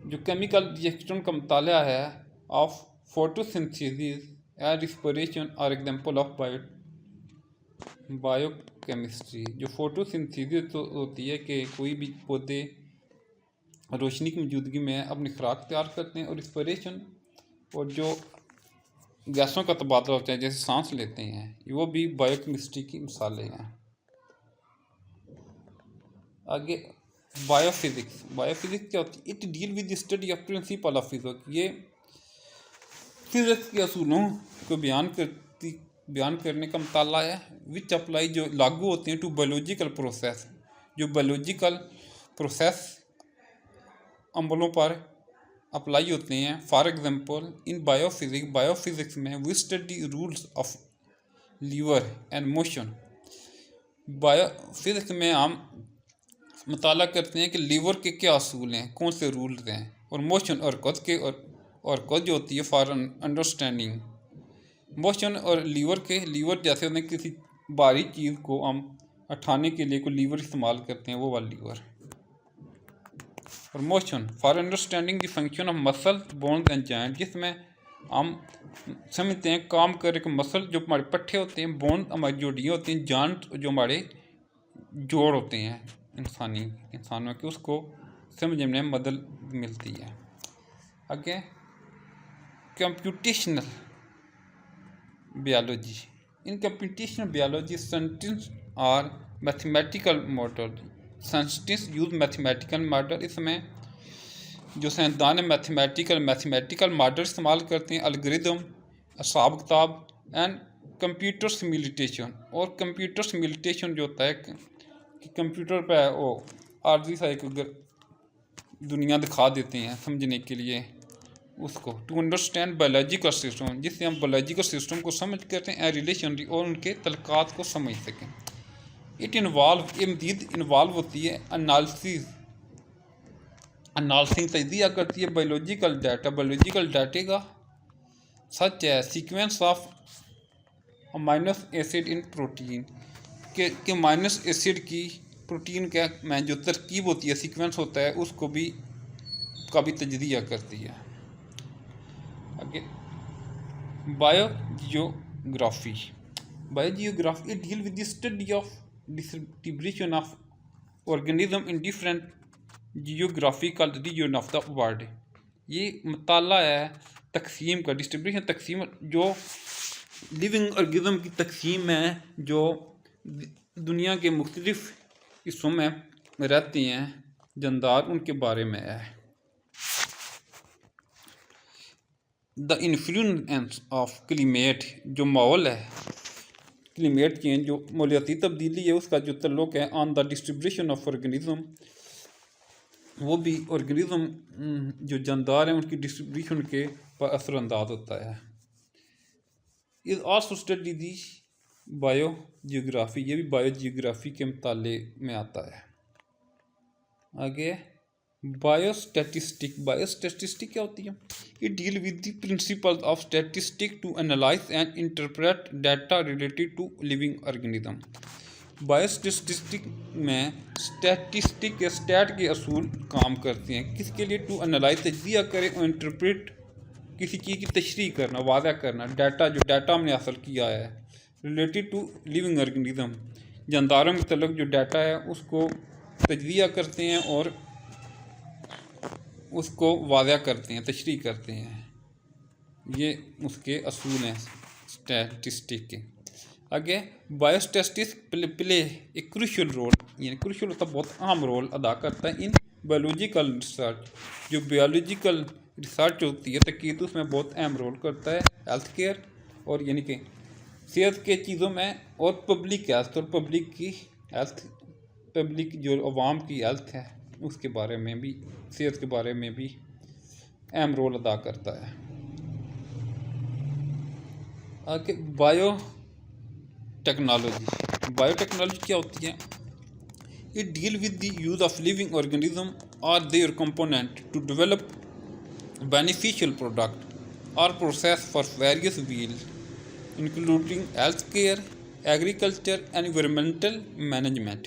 जो केमिकल रिएक्शन का मुताला है of photosynthesis and respiration are example of biochemistry. जो फोटोसिंथेसिस होती है कि कोई भी पौधे रोशनी की मौजूदगी में अपनी खुराक तैयार करते हैं, और रिस्पिरेशन और जो गैसों का तबादला होता है जैसे सांस लेते हैं, वो भी बायोकेमिस्ट्री की मिसालें हैं। आगे बायोफिजिक्स। बायोफिजिक्स क्या होती है? It deal with the study of principle of physics. ये फिजिक्स के असूलों को बयान करने का मुताला है विच अप्लाई, जो लागू होते हैं टू बायोलॉजिकल प्रोसेस, जो बायोलॉजिकल प्रोसेस अमलों पर अप्लाई होते हैं। फॉर एग्जांपल इन बायोफिजिक्स में we study rules of lever and motion. Biophysics में हम मुताला करते हैं कि लीवर के क्या असूल हैं, कौन से रूल्स हैं, और मोशन और कद जो होती है फॉर अंडरस्टैंडिंग। मोशन और लीवर जैसे होते हैं, किसी भारी चीज़ को हम उठाने के लिए कोई लीवर इस्तेमाल करते हैं, वो वाला लीवर। और motion for understanding the function of muscle bones and joint, जिसमें हम समझते हैं काम कर एक मसल जो हमारे पट्टे होते हैं, बोन हमारी जोड़ियाँ होती हैं, जॉइंट जो हमारे जोड़ होते हैं इंसानों के, उसको समझने में मदद मिलती है। आगे computational biology. In computational biology scientist are mathematical model. Scientist use mathematical model, इसमें जो साइंसदान है मैथमेटिकल मॉडल इस्तेमाल करते हैं, अलगोरिदम, हिसाब किताब एंड कंप्यूटर सिमुलेशन। और कंप्यूटर सिमुलेशन जो होता है कि कंप्यूटर पर वो आर्जी सा एक दुनिया दिखा देते हैं समझने के लिए उसको, टू अंडरस्टैंड बायोलॉजिकल सिस्टम, जिससे हम बायोलॉजिकल सिस्टम को समझ करते हैं रिलेशन और उनके तलकात को समझ सकें। इट ये मज़ीद इन्वॉल्व होती है एनालिसिस तजिया करती है बायोलॉजिकल डाटे का, सच है sequence of amino acid in protein के माइनस एसिड की प्रोटीन का में जो तरकीब होती है, सीक्वेंस होता है, उसको भी काफ़ी तजिया करती है। आगे biogeography deal with the study of distribution of organism in different geographical region of the world. ये मुताला है तकसीम का, डिस्ट्रीब्यूशन तकसीम, जो लिविंग ऑर्गेनिज्म की तकसीम है जो दुनिया के मुख्तलिफ हिस्सों में रहती हैं जानदार, उनके बारे में है। द इन्फ्लुएंस ऑफ क्लाइमेट, जो माहौल है, क्लाइमेट चेंज जो माहौलियाती तब्दीली है, उसका जो तल्लुक़ है on the distribution of organism, वो भी ऑर्गेनिज्म जो जानदार हैं उनकी डिस्ट्रीब्यूशन के पर असरअंदाज होता है। Is also study the biogeography, ये भी बायोजियोग्राफी के मुताले में आता है। आगे बायोस्टैटिस्टिक क्या होती है? It deal with the principle of statistic to analyse and interpret data related to living organism. Biostatistic में स्टैट के असूल काम करते हैं, किसके लिए? टू एनालाइज तजिया करें और इंटरप्रेट किसी चीज़ की तशरीह करना, वादा करना, डाटा हमने हासिल किया है रिलेटेड टू लिविंग ऑर्गेनिज्म, जानदारों के तल्लुक़ जो डाटा है उसको तजिया करते हैं और उसको वादा करते हैं, तशरीह करते हैं। ये उसके असूल हैं स्टैटिस्टिक के। आगे biostatistics play a crucial role, यानी क्रूशियल होता बहुत अहम रोल अदा करता है इन बायोलॉजिकल रिसर्च। जो बायोलॉजिकल रिसर्च होती है तहकीक उसमें बहुत अहम रोल करता है हेल्थ केयर और यानी कि सेहत के चीज़ों में, और पब्लिक हेल्थ और पब्लिक की हेल्थ, पब्लिक जो अवाम की हेल्थ है उसके बारे में भी, सेहत के बारे में भी अहम रोल अदा करता है। आगे बायोटेक्नोलॉजी। बायोटेक्नोलॉजी क्या होती है? It deal with the use of living organism और their component to develop beneficial product or process for various fields including healthcare, agriculture, environmental management।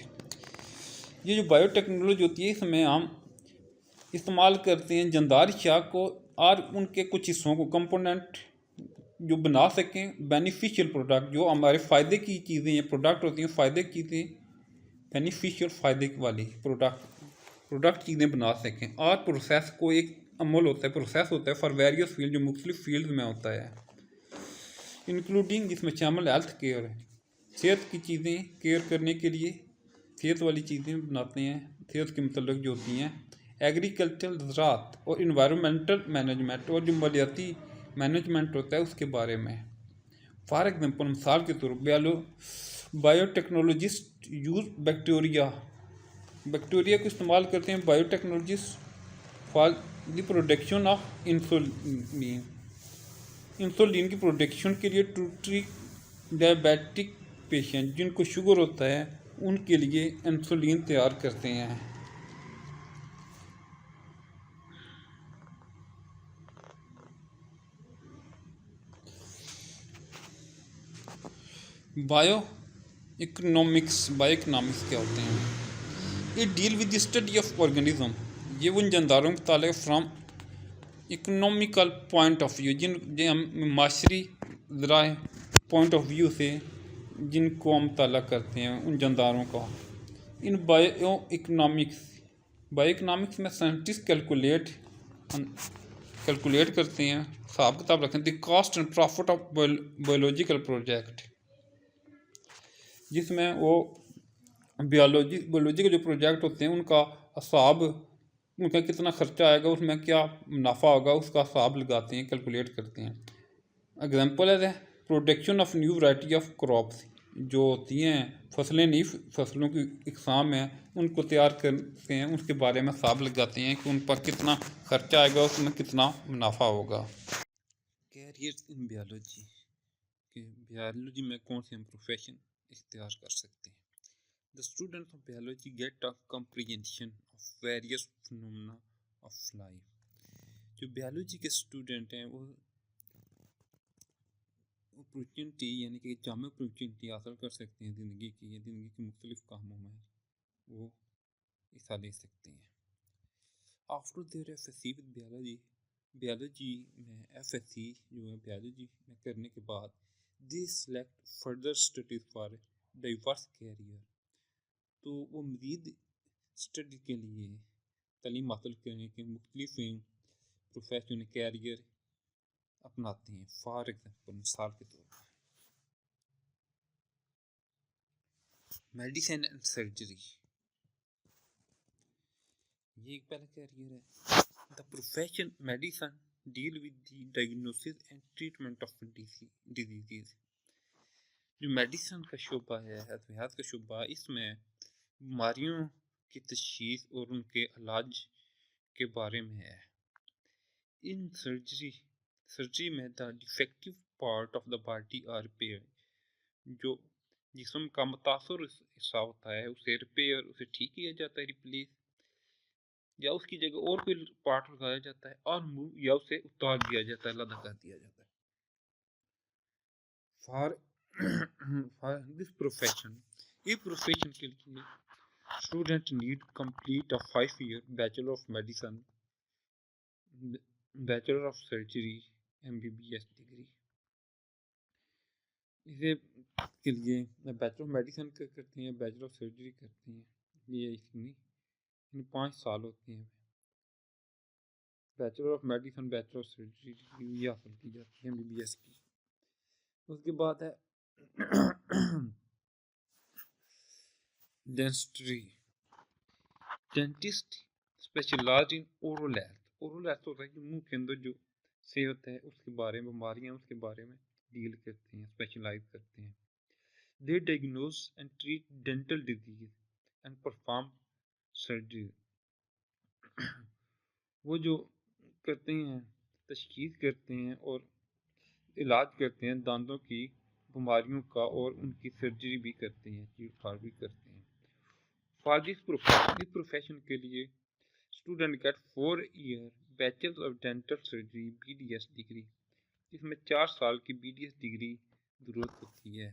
ये जो बायोटेक्नोलॉजी होती है इसमें हम इस्तेमाल करते हैं जंदार शाह को और उनके कुछ हिस्सों को, कंपोनेंट जो बना सकें बेनिफिशियल प्रोडक्ट, जो हमारे फ़ायदे की चीज़ें हैं, प्रोडक्ट होती हैं फ़ायदे की चीज़ें, बेनिफिशियल फ़ायदे वाली प्रोडक्ट चीज़ें बना सकें। और प्रोसेस को एक अमल होता है, प्रोसेस होता है फॉर वेरियस फील्ड, जो मुख्तलिफ फील्ड में होता है, इंक्लूडिंग जिसमें शामिल हेल्थ केयर है, सेहत की चीज़ें केयर करने के लिए सेहत वाली चीज़ें बनाते हैं, सेहत के मतलब जो होती हैं, एग्रीकल्चर ज़राअत और इन्वायरमेंटल मैनेजमेंट, और जो मालियाती मैनेजमेंट होता है उसके बारे में। फॉर एग्जांपल मिसाल के तौर पर बायोटेक्नोलॉजिस्ट यूज बैक्टीरिया को इस्तेमाल करते हैं biotechnologist for the production of insulin, insulin की प्रोडक्शन के लिए, टू ट्रीट डायबिटिक पेशेंट जिनको शुगर होता है उनके लिए इंसुलिन तैयार करते हैं। बायो इकोनॉमिक्स क्या होते हैं? ये deal with the study of organism, ये उन जानदारों के ताल्लुक from economical point of view, जिन हम माशरी ज़रा पॉइंट ऑफ व्यू से जिनको हम ताला करते हैं उन जानदारों का। इन बायो इकोनॉमिक्स में साइंटिस्ट कैलकुलेट करते हैं, हिसाब किताब रखते हैं the cost and profit of biological project, जिसमें वो बायोलॉजी के जो प्रोजेक्ट होते हैं उनका हिसाब, उनका कितना खर्चा आएगा, उसमें क्या मुनाफा होगा, उसका हिसाब लगाते हैं, कैलकुलेट करते हैं। एग्जांपल है production of new variety of crops, जो होती हैं फसलें, नई फसलों की इकसाम है उनको तैयार करते हैं, उसके बारे में हिसाब लगाते हैं कि उन पर कितना खर्चा आएगा, उसमें कितना मुनाफा होगा। कैरियर इन बायोलॉजी, कि बायोलॉजी में कौन से हम प्रोफेशन इख्तियार कर सकते हैं। The students of biology get a comprehension of various phenomena of life। जो बायोलॉजी के स्टूडेंट हैं वो अपॉर्चुनिटी यानी कि जामे अपॉर्चुनिटी हासिल कर सकते हैं ज़िंदगी की, या ज़िंदगी के मुख्तलिफ कामों में वो हिस्सा ले सकते हैं। After their F S C with biology में एफ एस सी जो है बायोलॉजी में करने के बाद they select further studies for diverse career, तो वो मज़ीद स्टडी के लिए तालीम हासिल करने के मुख्तलिफ प्रोफेशन कैरियर अपनाते हैं। फॉर एग्जांपल मिसाल के तौर पर मेडिसिन एंड सर्जरी, ये एक पहला कैरियर है। The profession medicine deal with the diagnosis and treatment of disease. जो मेडिसिन का शुबा है, अद्वियात का शुबा, इसमें बीमारियों की तशखीस और उनके इलाज के बारे में है। इन सर्जरी में the defective part of the body are repair, जो जिस्म का मुतासर हिस्सा होता है उसे रिपेयर, उसे ठीक किया जाता है, रिप्लेस, या उसकी जगह और कोई पार्ट लगाया जाता है, और मूव या उसे उतार दिया जाता है, अलग कर दिया जाता है। फॉर दिस प्रोफेशन, ये प्रोफेशन के लिए student need complete a 5 year bachelor of medicine, bachelor of surgery, MBBS degree. इसे के लिए बैचलर ऑफ मेडिसिन करते हैं, बैचलर ऑफ सर्जरी करते हैं, ये इसमें 5 साल होते हैं। Bachelor of medicine, bachelor of surgery degree हासिल की जाती है MBBS की। उसके बाद है dentistry. Dentist specialize in oral health. Oral health होता है कि मुंह के अंदर जो सेहत है उसके बारे में, बीमारियां उसके बारे में डील करते हैं, स्पेशलाइज करते हैं। They diagnose and treat dental disease and perform surgery. वो जो करते हैं, तशखीस करते हैं और इलाज करते हैं दांतों की बीमारियों का, और उनकी सर्जरी भी करते हैं, चीरफाड़ भी करते हैं। फॉर दिस प्रोफेशन के लिए student gate 4 year bachelor of dental surgery BDS degree, जिसमें 4 साल की BDS डिग्री जरूरत होती है।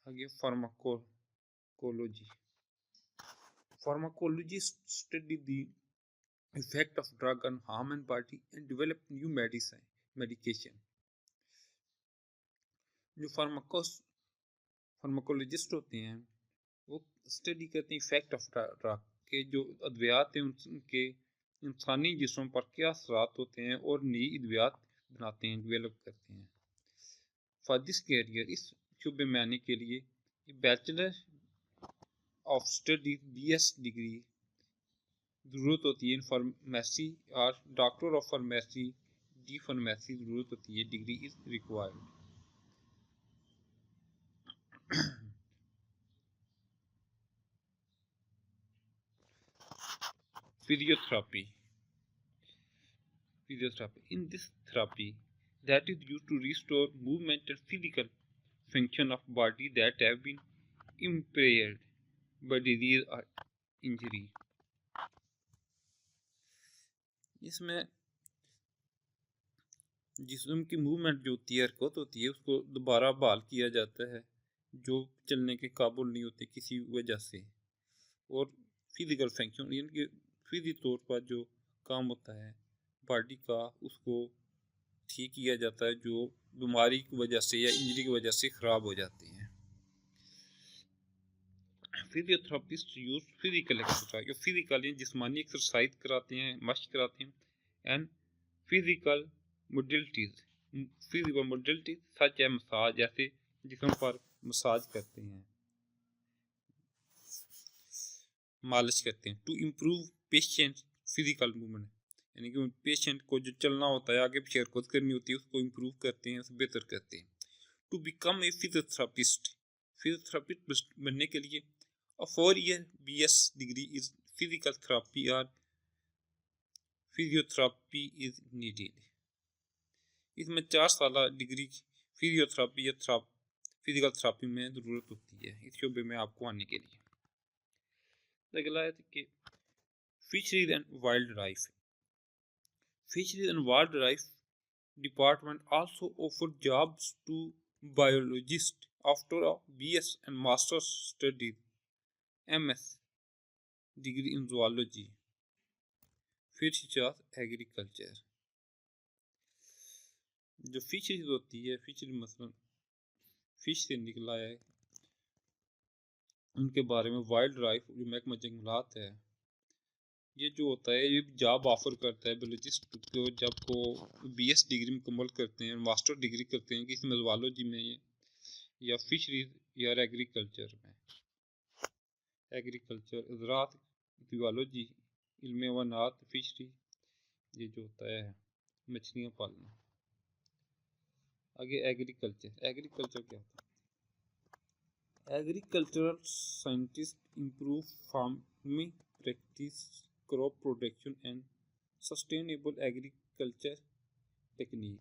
आगे pharmacology. Pharmacology study the effect of drug on harm and body and develop new medication। जो फार्माकोलॉजिस्ट होते हैं वो स्टडी करते हैं इफेक्ट ऑफ ड्रग के, जो अद्वियात हैं उनके इंसानी जिस्म पर क्या असरात होते हैं, और नई अद्वियात बनाते हैं, डेवलप करते हैं। फॉर दिस कैरियर, इस शुबे में आने के लिए bachelor of study BS degree जरूरत होती है। इन फार्मेसी और doctor of pharmacy D pharmacy जरूरत होती है। Degree is required. Physiotherapy. In this therapy that is used to restore movement and physical function of body that have been impaired by disease or injury। इसमें जिस्म की movement जो होती है, हरकत होती है, उसको दोबारा बहाल किया जाता है जो चलने के काबिल नहीं होते किसी वजह से, और फिजिकल फंक्शन यानी कि फिजी तौर पर जो काम होता है बॉडी का, उसको ठीक किया जाता है जो बीमारी की वजह से या इंजरी की वजह से ख़राब हो जाते हैं। फिजियोथेरेपिस्ट यूज फिजिकल एक्सरसाइज, जो फिजिकल जिस्मानी एक्सरसाइज कराते हैं, मश्क कराते हैं, एंड फिजिकल मोडिलिटीज, फिजिकल मोडिलिटी सच है मसाज, जैसे जिस्म पर मसाज करते हैं, मालिश करते हैं। To improve patient physical movement, यानी कि पेशेंट को जो चलना होता है, आगे पीछे हरकत करनी होती है, उसको इम्प्रूव करते हैं, उसे बेहतर करते हैं। To become a physiotherapist, physiotherapist बनने के लिए a 4-year BS degree is physical therapy or physiotherapy is needed। इसमें 4 साल डिग्री फिजियोथेरेपी या फिजिकल थेरेपी में ज़रूरत होती है इस शोबे में आपको आने के लिए। अगला है कि fisheries and wildlife. Fisheries and wildlife department also offer jobs to biologist after BS and masters studies MS degree in zoology, fish agriculture. जो फिशरीज होती है, फिशरी मसलन फिश से निकला है, उनके बारे में वाइल्ड लाइफ जो महकमा जंगलात है, ये जो होता है ये जॉब ऑफर करता है बायोलॉजिस्ट को जब को BS डिग्री मुकम्मल करते हैं, मास्टर डिग्री करते हैं, किसी में ज़ूलॉजी में या फिशरीज या एग्रीकल्चर में। एग्रीकल्चर, ज़राअत, ज़ूलॉजी, इल्म वनात, फिशरी, ये जो होता है मछलियाँ पालना। आगे एग्रीकल्चर क्या होता है? Agricultural scientist improve farming practice, crop production and sustainable agriculture technique.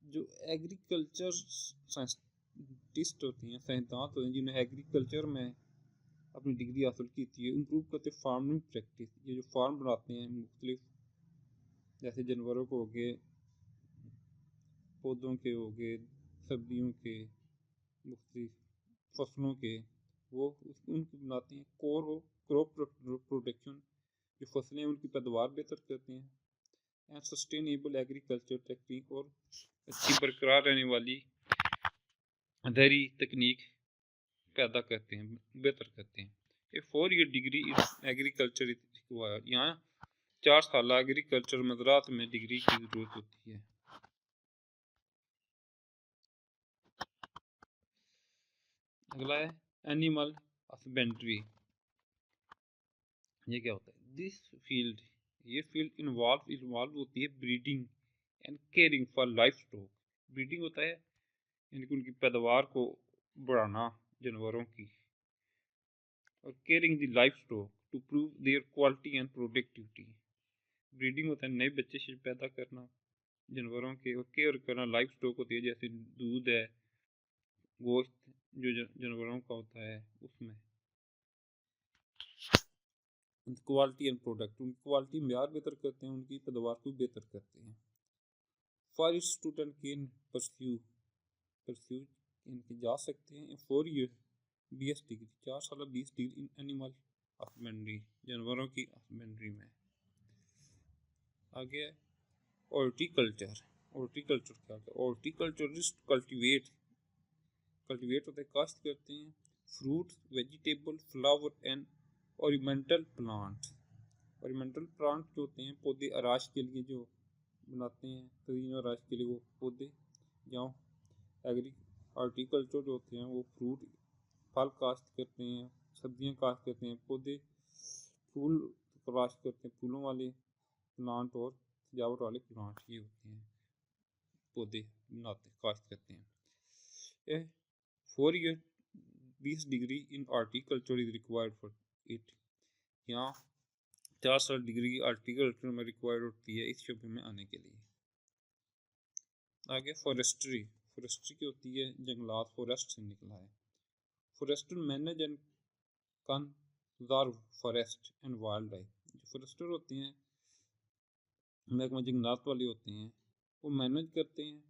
जो एग्रीकल्चर साइंटिस्ट होते हैं, साइंसदान होते हैं, जिन्हें एग्रीकल्चर में अपनी डिग्री हासिल की थी, इम्प्रूव करते फार्मिंग प्रैक्टिस, ये जो फार्म बनाते हैं मुख्तलिफ, जैसे जानवरों को हो गए, पौधों के हो गए, सब्जियों के, मुख्तलिफ फसलों के, वो उनकी बनाते हैं। क्रॉप प्रोडक्शन, जो फसलें उनकी पैदावार बेहतर करते हैं, एंड सस्टेनेबल एग्रीकल्चर टेक्निक, और अच्छी बरकरार रहने वाली दरी तकनीक पैदा करते हैं, बेहतर करते हैं। ए 4-year degree in agriculture is required. यहाँ 4 साल एग्रीकल्चर में ज़राअत में डिग्री की ज़रूरत होती है। अगला है एनिमल हस्बेंड्री। ये क्या होता है? दिस फील्ड, ये फील्ड इन्वॉल्व होती है breeding and caring for life stock. Breeding होता है यानी कि उनकी पैदावार को बढ़ाना जानवरों की, और caring the life stock to prove their quality and productivity. Breeding होता है नए बच्चे पैदा करना जानवरों के, और केयर करना लाइफ स्टॉक होती है जैसे दूध है, गोश्त जो जानवरों का होता है उसमें। क्वालिटी एंड प्रोडक्ट, उनकी क्वालिटी म्यार बेहतर करते हैं, उनकी पैदावार को बेहतर करते हैं। फॉरेस्ट स्टूडेंट कैन परस्यू इनके जा सकते हैं 4 ईयर BS डिग्री, 4 साल 20 डिग्री इन एनिमल हस्बेंड्री, जानवरों की हस्बेंड्री में। आगे हॉर्टिकल्चर। हॉर्टिकल्चर क्या होता है? हॉर्टिकल्चरिस्ट कल्टीवेट होते हैं, काश्त करते हैं fruit, vegetable, flower and ornamental plant. Ornamental plant जो होते हैं पौधे आराश के लिए जो बनाते हैं, तरीन आराश के लिए वो पौधे। जहाँ हॉर्टिकल्चर जो होते हैं वो फ्रूट फल काश्त करते हैं, सब्जियां काश्त करते हैं, पौधे फूल काश्त करते हैं, फूलों वाले प्लांट और सजावट वाले प्लांट ये होते हैं, पौधे बनाते काश्त करते हैं। 4 year 20 degree in horticulture is required for it. यहाँ 4 साल डिग्री हॉर्टिकल्चर में रिक्वायर्ड होती है इस शोबे में आने के लिए। आगे फॉरेस्ट्री। फॉरेस्ट्री की होती है जंगलात, फॉरेस्ट से निकला है। Forester manage and conserve forest and wildlife. जो फॉरेस्टर होते हैं महकमा जंगलात वाले होते हैं, वो मैनेज करते हैं,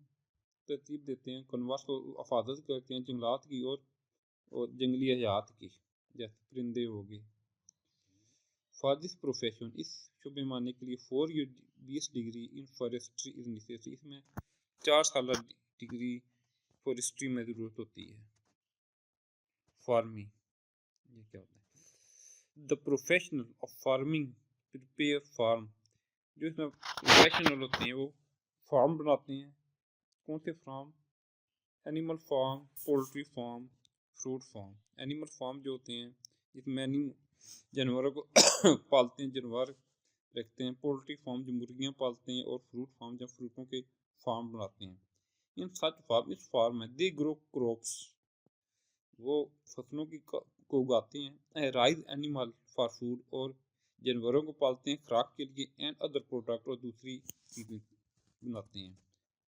तरतीब देते हैं, कन्वर्स को हिफाजत करते हैं जंगलात की और जंगली हयात की, जैसे परिंदे हो गए। फॉर दिस प्रोफेशन, इस शोबे में आने के लिए 4 year 20 degree in forestry is necessary. इसमें 4 साल डिग्री फॉरेस्ट्री में ज़रूरत होती है। फार्मिंग, ये क्या होता है? The professional of farming prepare farm. जो इसमें प्रोफेशनल होते हैं वो फार्म बनाते हैं। कौन से farm? Animal farm, poultry farm, fruit farm. Animal farm जो होते हैं जिसमें जानवरों को पालते हैं, जानवर रखते हैं। पोल्ट्री फार्म जो मुर्गियाँ पालते हैं, और फ्रूट फार्म जब फ्रूटों के फार्म बनाते हैं। इन सच फार्म, इस फार्म में दे ग्रो क्रॉप्स, वो फसलों की को उगाते हैं। राइज एनिमल फॉर फूड, और जानवरों को पालते हैं खुराक के लिए। एंड अदर प्रोडक्ट, और दूसरी चीज़ें बनाते हैं।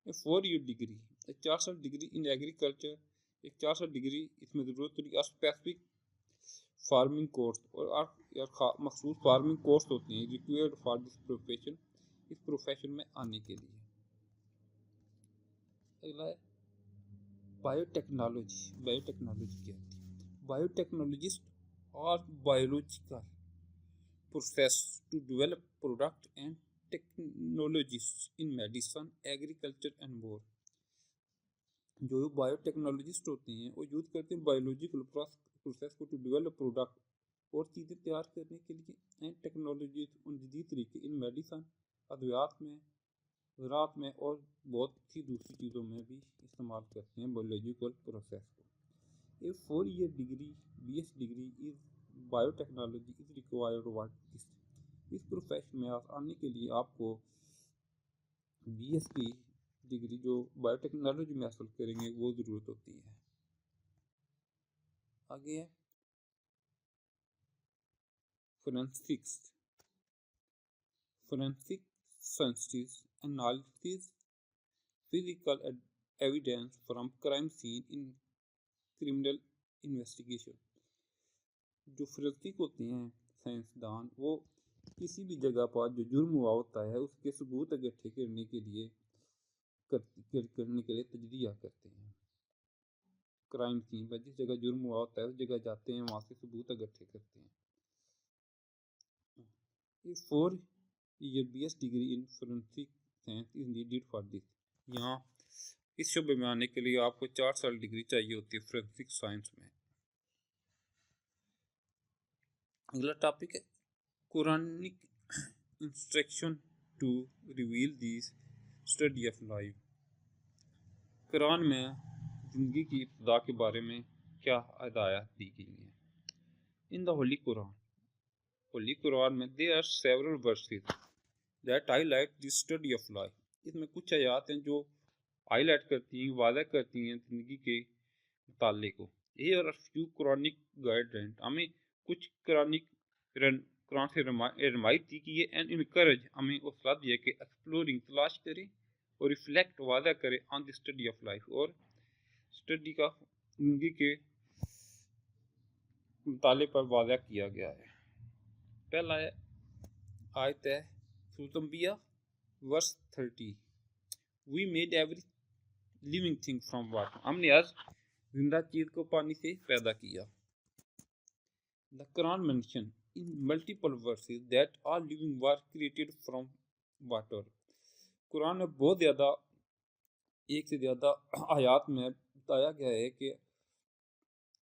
4 ईयर डिग्री, 4 साल डिग्री इन एग्रीकल्चर, एक 4 साल डिग्री इसमें ज़रूरत होती है। स्पेसिफिक फार्मिंग कोर्स, और मखसूस फार्मिंग कोर्स होते हैं रिक्वायर्ड फॉर दिस प्रोफेशन, इस प्रोफेशन में आने के लिए। अगला है बायोटेक्नोलॉजी। बायोटेक्नोलॉजी क्या होती है? बायोटेक्नोलॉजिस्ट और biological process to develop product and technologies in medicine, agriculture and more. जो बायोटेक्नोलॉजिस्ट होते हैं वो यूज करते हैं बायोलॉजिकल प्रोसेस को टू डेवलप प्रोडक्ट, और चीज़ें तैयार करने के लिए, एंड टेक्नोलॉजी उन जदीद तरीके इन मेडिसिन, अद्वियात में, ज़राअत में, और बहुत सी दूसरी चीज़ों में भी इस्तेमाल करते हैं बायोलॉजिकल प्रोसेस को। ए 4 year degree BS degree is biotechnology is required what this. इस प्रोफेशन में आने के लिए आपको BS की डिग्री जो बायोटेक्नोलॉजी में हासिल करेंगे वो ज़रूरत होती है। आगे है forensics. Forensic science analysis physical evidence from crime seen in criminal investigation. जो फोरेंसिक होते हैं साइंसदान, वो किसी भी जगह पर जो जुर्म हुआ होता है उसके सबूत इकट्ठे करने के लिए तजजिया करते हैं। क्राइम सीन पर जिस जगह जुर्म हुआ होता है उस जगह जाते हैं, वहाँ से सबूत इकट्ठे करते हैं। 4 year BS degree in forensic science is needed for this. यहाँ इस शोबे में आने के लिए आपको 4 साल डिग्री चाहिए होती है फोरेंसिक साइंस में। अगला टॉपिक है Quranic instruction to reveal these study of life. Quran में ज़िंदगी की इब्तिदा के बारे में क्या हिदायत दी गई है? In the Holy Quran में there are several verses that highlight the study of life. इसमें कुछ आयत हैं जो हाईलाइट करती हैं, वादा करती हैं ज़िंदगी के मुताले को. Here are few Quranic guidelines. हमें कुछ कुरान से रमायत थी कि ये एंड इनकरेज हमें हौसला दिया कि एक्सप्लोरिंग तलाश करें और रिफ्लेक्ट वादा करें on the study of life, और स्टडी का ज़िंदगी के मुताले पर वादा किया गया है. पहला है आयत है सूरत अंबिया verse 30. We made every living thing from water. हमने आज जिंदा चीज को पानी से पैदा किया. The Quran mention in multiple verses that all living were created from water. कुरान में बहुत ज़्यादा, एक से ज़्यादा आयात में बताया गया है कि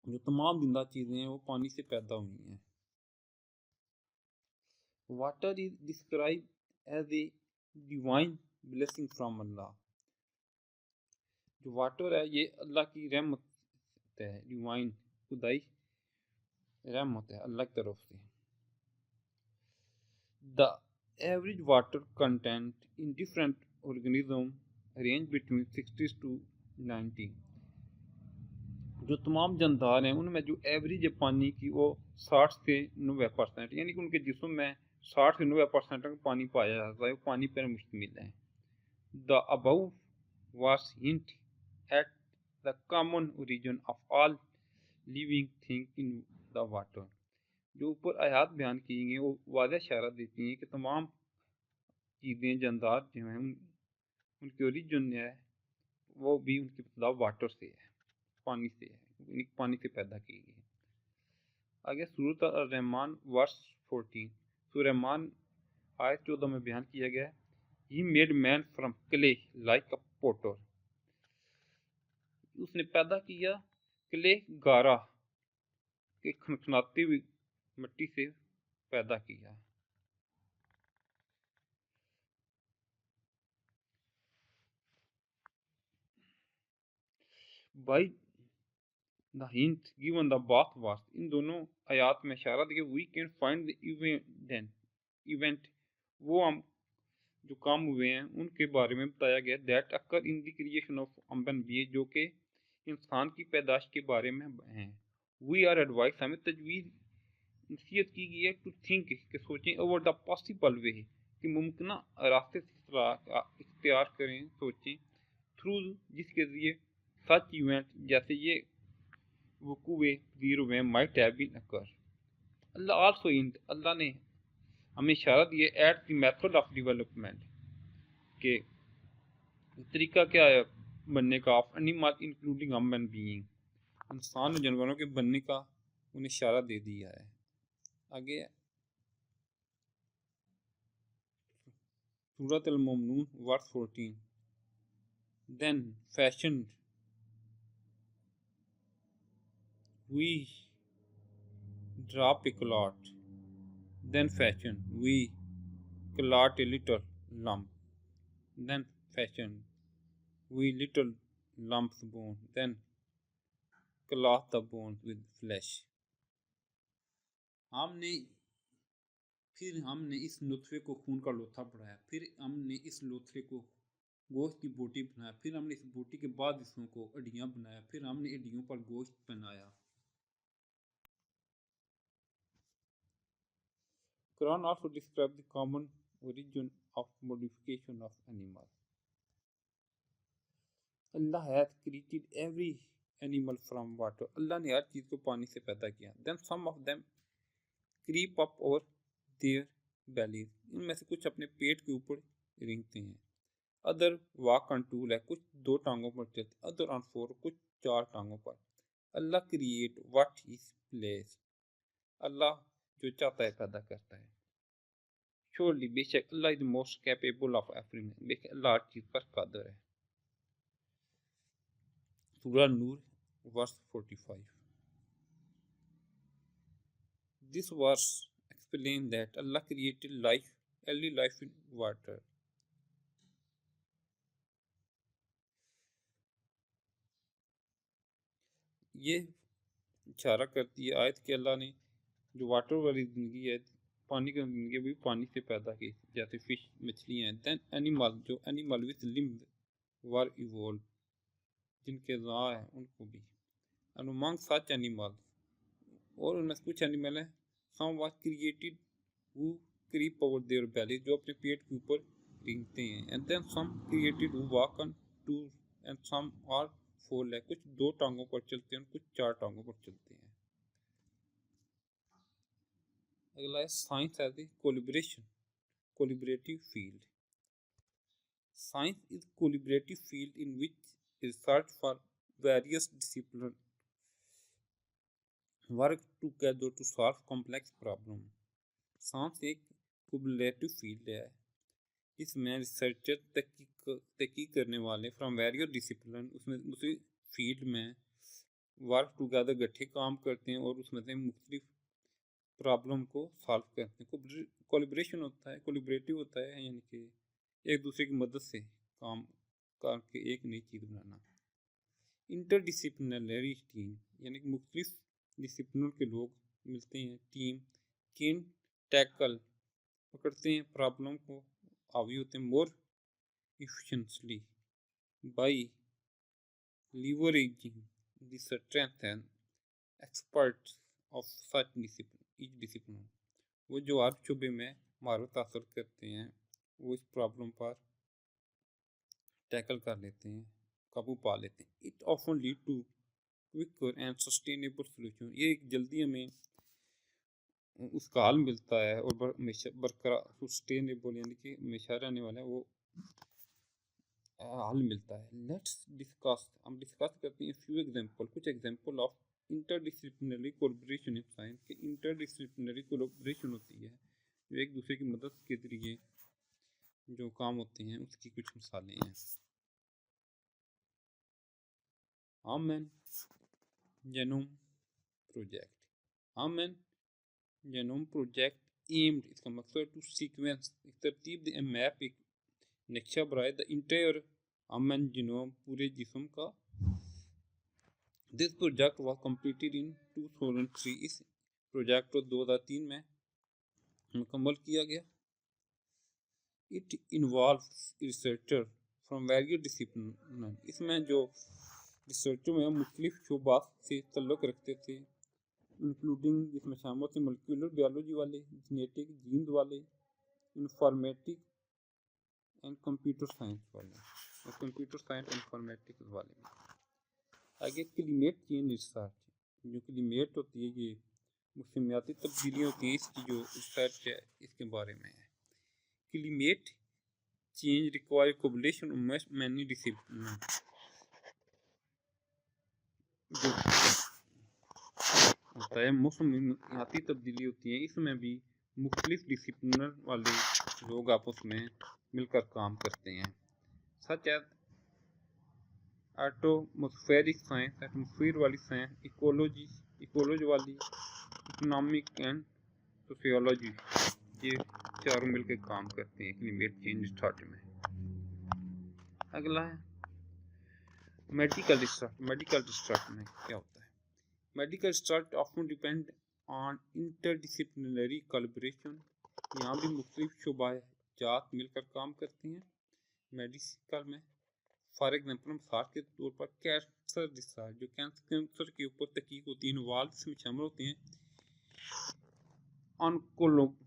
जो तमाम जिंदा चीज़ें हैं वो पानी से पैदा हुई हैं. Water is describe as a divine blessing from Allah. जो वाटर है ये अल्लाह की रहमत है, डिवाइन खुदाई रहमत है अल्लाह की तरफ से. The average water content in different organism range between 60 to 90. जो तमाम जानदार हैं उनमें जो एवरेज है पानी की वो 60 से 90%, यानी कि उनके जिस्म में 60 से 90% तक पानी पाया जाता है, वो पानी पर मुश्तमिल है. The above was hint at the common origin of all living thing in the water. जो ऊपर आयात बयान की गई वो वाज़ेह इशारा देती हैं कि तमाम चीज़ें जानदार जो हैं उनकी ओरिजिन है वो भी उनकी इब्तिदा वाटर से है, पानी से है, पानी से पैदा की गई. आगे सूरत रहमान वर्स 14. सूरह रहमान आयत 14 में बयान किया गया है he made man from clay like a potter. उसने पैदा किया क्ले गारा के खनखनाती हुई मिट्टी से पैदा किया. By the hint given the bath was. इन दोनों आयात में इशारा दिया we can find the event वो हम जो काम हुए हैं उनके बारे में बताया गया. That occur in the creation of अम्बन बी, जो कि इंसान की पैदाश के बारे में हैं. वी आर एडवाइस, हमें तजवीज़ नसीहत की गई है टू थिंक कि सोचें ओवर द पॉसिबल वे कि मुमकिन रास्ते से इख्तियार करें, सोचें थ्रू जिसके ज़रिए सच इवेंट जैसे ये वकूए पजीर हुए might have been occur. Allah also hint, Allah ने हमें इशारा दिया at the method of development के तरीका क्या है बनने का of animal including human being, इंसान और जानवरों के बनने का उन्हें इशारा दे दिया है. आगे सूरत अल-मुमनून verse 14. Then fashion we drop a clot. Then fashion we clot a little lump. Then fashion we little lumps bone. Then cloth the bones with flesh. हमने इस नुतफे को खून का लोथा बढ़ाया, फिर हमने इस लोथे को गोश्त की बोटी बनाया, फिर हमने इस बोटी के बाद इसों को हड्डियां बनाया, फिर हमने हड्डियों पर गोश्त बनाया. Quran also describes the common origin of modification of animals. Allah has created every animal from water. अल्लाह ने हर चीज़ को पानी से पैदा किया. Then some of them creep up over their bellies. इनमें से कुछ अपने पेट के ऊपर रेंगते हैं. अदर वॉक ऑन टू है, कुछ 2 टांगों पर चलते. अदर ऑन 4, कुछ 4 टांगों पर. Allah create what he place. Allah जो चाहता है पैदा करता है. श्योरली बेशक Allah is most capable of everything. बेशक अल्लाह हर चीज़ पर कादर है. सूरह नूर verse 45. This verse explains that Allah created life early life in water. ये इशारा करती है आयत कि अल्लाह ने जो वाटर वाली ज़िंदगी है, पानी की ज़िंदगी भी पानी से पैदा की, जैसे फिश मछलियाँ हैं। दैन एनिमल, जो animal with limb were evolve, जिनके ज़ा हैं उनको भी। एंड अमंग सच एनिमल, और उनमें से कुछ एनिमल हैं, some was created who creep over their belly, जो अपने पेट के ऊपर रेंगते हैं। And then some created who walk on two, and some are four leg, कुछ दो टांगों पर चलते हैं और कुछ चार टांगों पर चलते हैं। अगला है science as a collaborative field. Science is a collaborative field in which research for various disciplines work together to solve complex problems. Science एक कोलैबोरेटिव फील्ड है इसमें रिसर्चर तहकीक करने वाले फ्रॉम वेरियस डिसिप्लिन उसमें उसी फील्ड में वर्क टुगेदर इकट्ठे काम करते हैं और उसमें से मुख्तलिफ प्रॉब्लम को सॉल्व करते हैं। कोलैबोरेशन होता है, कोलैबोरेटिव होता है, यानी कि एक दूसरे की मदद से काम करके एक नई चीज़ बनाना। इंटरडिसिप्लिनरी टीम, यानी कि मुख्तलिफ डिसिप्लिनों के लोग मिलते हैं, टीम कैन टैकल, पकड़ते हैं प्रॉब्लम को, हावी होते हैं more efficiently by leveraging the strength and experts of such discipline. वो जो हर शुबे में महारत हासिल करते हैं वो इस प्रॉब्लम पर टैकल कर लेते हैं, काबू पा लेते हैं। It often lead to quicker and sustainable solution, ये एक जल्दी हमें उसका हल मिलता है और बरकरार सस्टेनेबल, यानी कि हमेशा रहने वाला है, वो हल मिलता है। लेट्स डिस्कस, हम डिस्कस करते हैं फ्यू एग्जांपल, कुछ example of interdisciplinary collaboration in science के। इंटरडिसिप्लिनरी कोलैबोरेशन होती है जो एक दूसरे की मदद के जरिए जो काम होते हैं, उसकी कुछ मिसालें हैं। Human genome project, human genome project aimed, इसका मकसद टू सीक्वेंस, एक तरतीब मैप, एक नक्शा बनाए द इंटायर ह्यूमन जीनोम, पूरे जिस्म का। This project was completed in 2003, इस प्रोजेक्ट को 2003 में मुकम्मल किया गया। It involves researcher from various discipline, इसमें जो रिसर्चर में मुख्तलिफ शोबा से तल्लुक़ रखते थे, इंक्लूडिंग जिसमें शामिल थे मोलिकुलर बायोलॉजी वाले, जेनेटिक जीन्स वाले, इंफॉर्मेटिक एंड कंप्यूटर साइंस वाले, और कंप्यूटर साइंस इंफॉर्मेटिक्स वाले। आगे क्लाइमेट चेंज रिसर्च, जो क्लाइमेट होती है, ये मौसमियाती तब्दीलियाँ होती हैं, इसकी जो रिसर्च है इसके बारे में है। Climate change require collaboration of many discipline, जो होता है मौसमियाती तब्दीली होती है, इसमें भी मुख्तलिफ डिसिप्लिन वाले लोग आपस में मिलकर काम करते हैं। Such as atmospheric science, atmosphere वाली साइंस, इकोलॉजी वाली, इकोनॉमिक एंड सोशियोलॉजी, ये चारों मिलकर काम करते हैं क्लाइमेट चेंज रिसर्च में। अगला है मेडिकल रिसर्च। मेडिकल रिसर्च में क्या होता है? Medical research often depend on interdisciplinary collaboration, यहाँ भी मुख्तलिफ शोबाजात मिलकर काम करते हैं मेडिकल में। फॉर एग्जाम्पल, मिसाल के तौर पर कैंसर रिसर्च, जो कैंसर के ऊपर तहकीक होती है, इन्वॉल्व इसमें शामिल होते हैं ऑन्कोलॉजिस्ट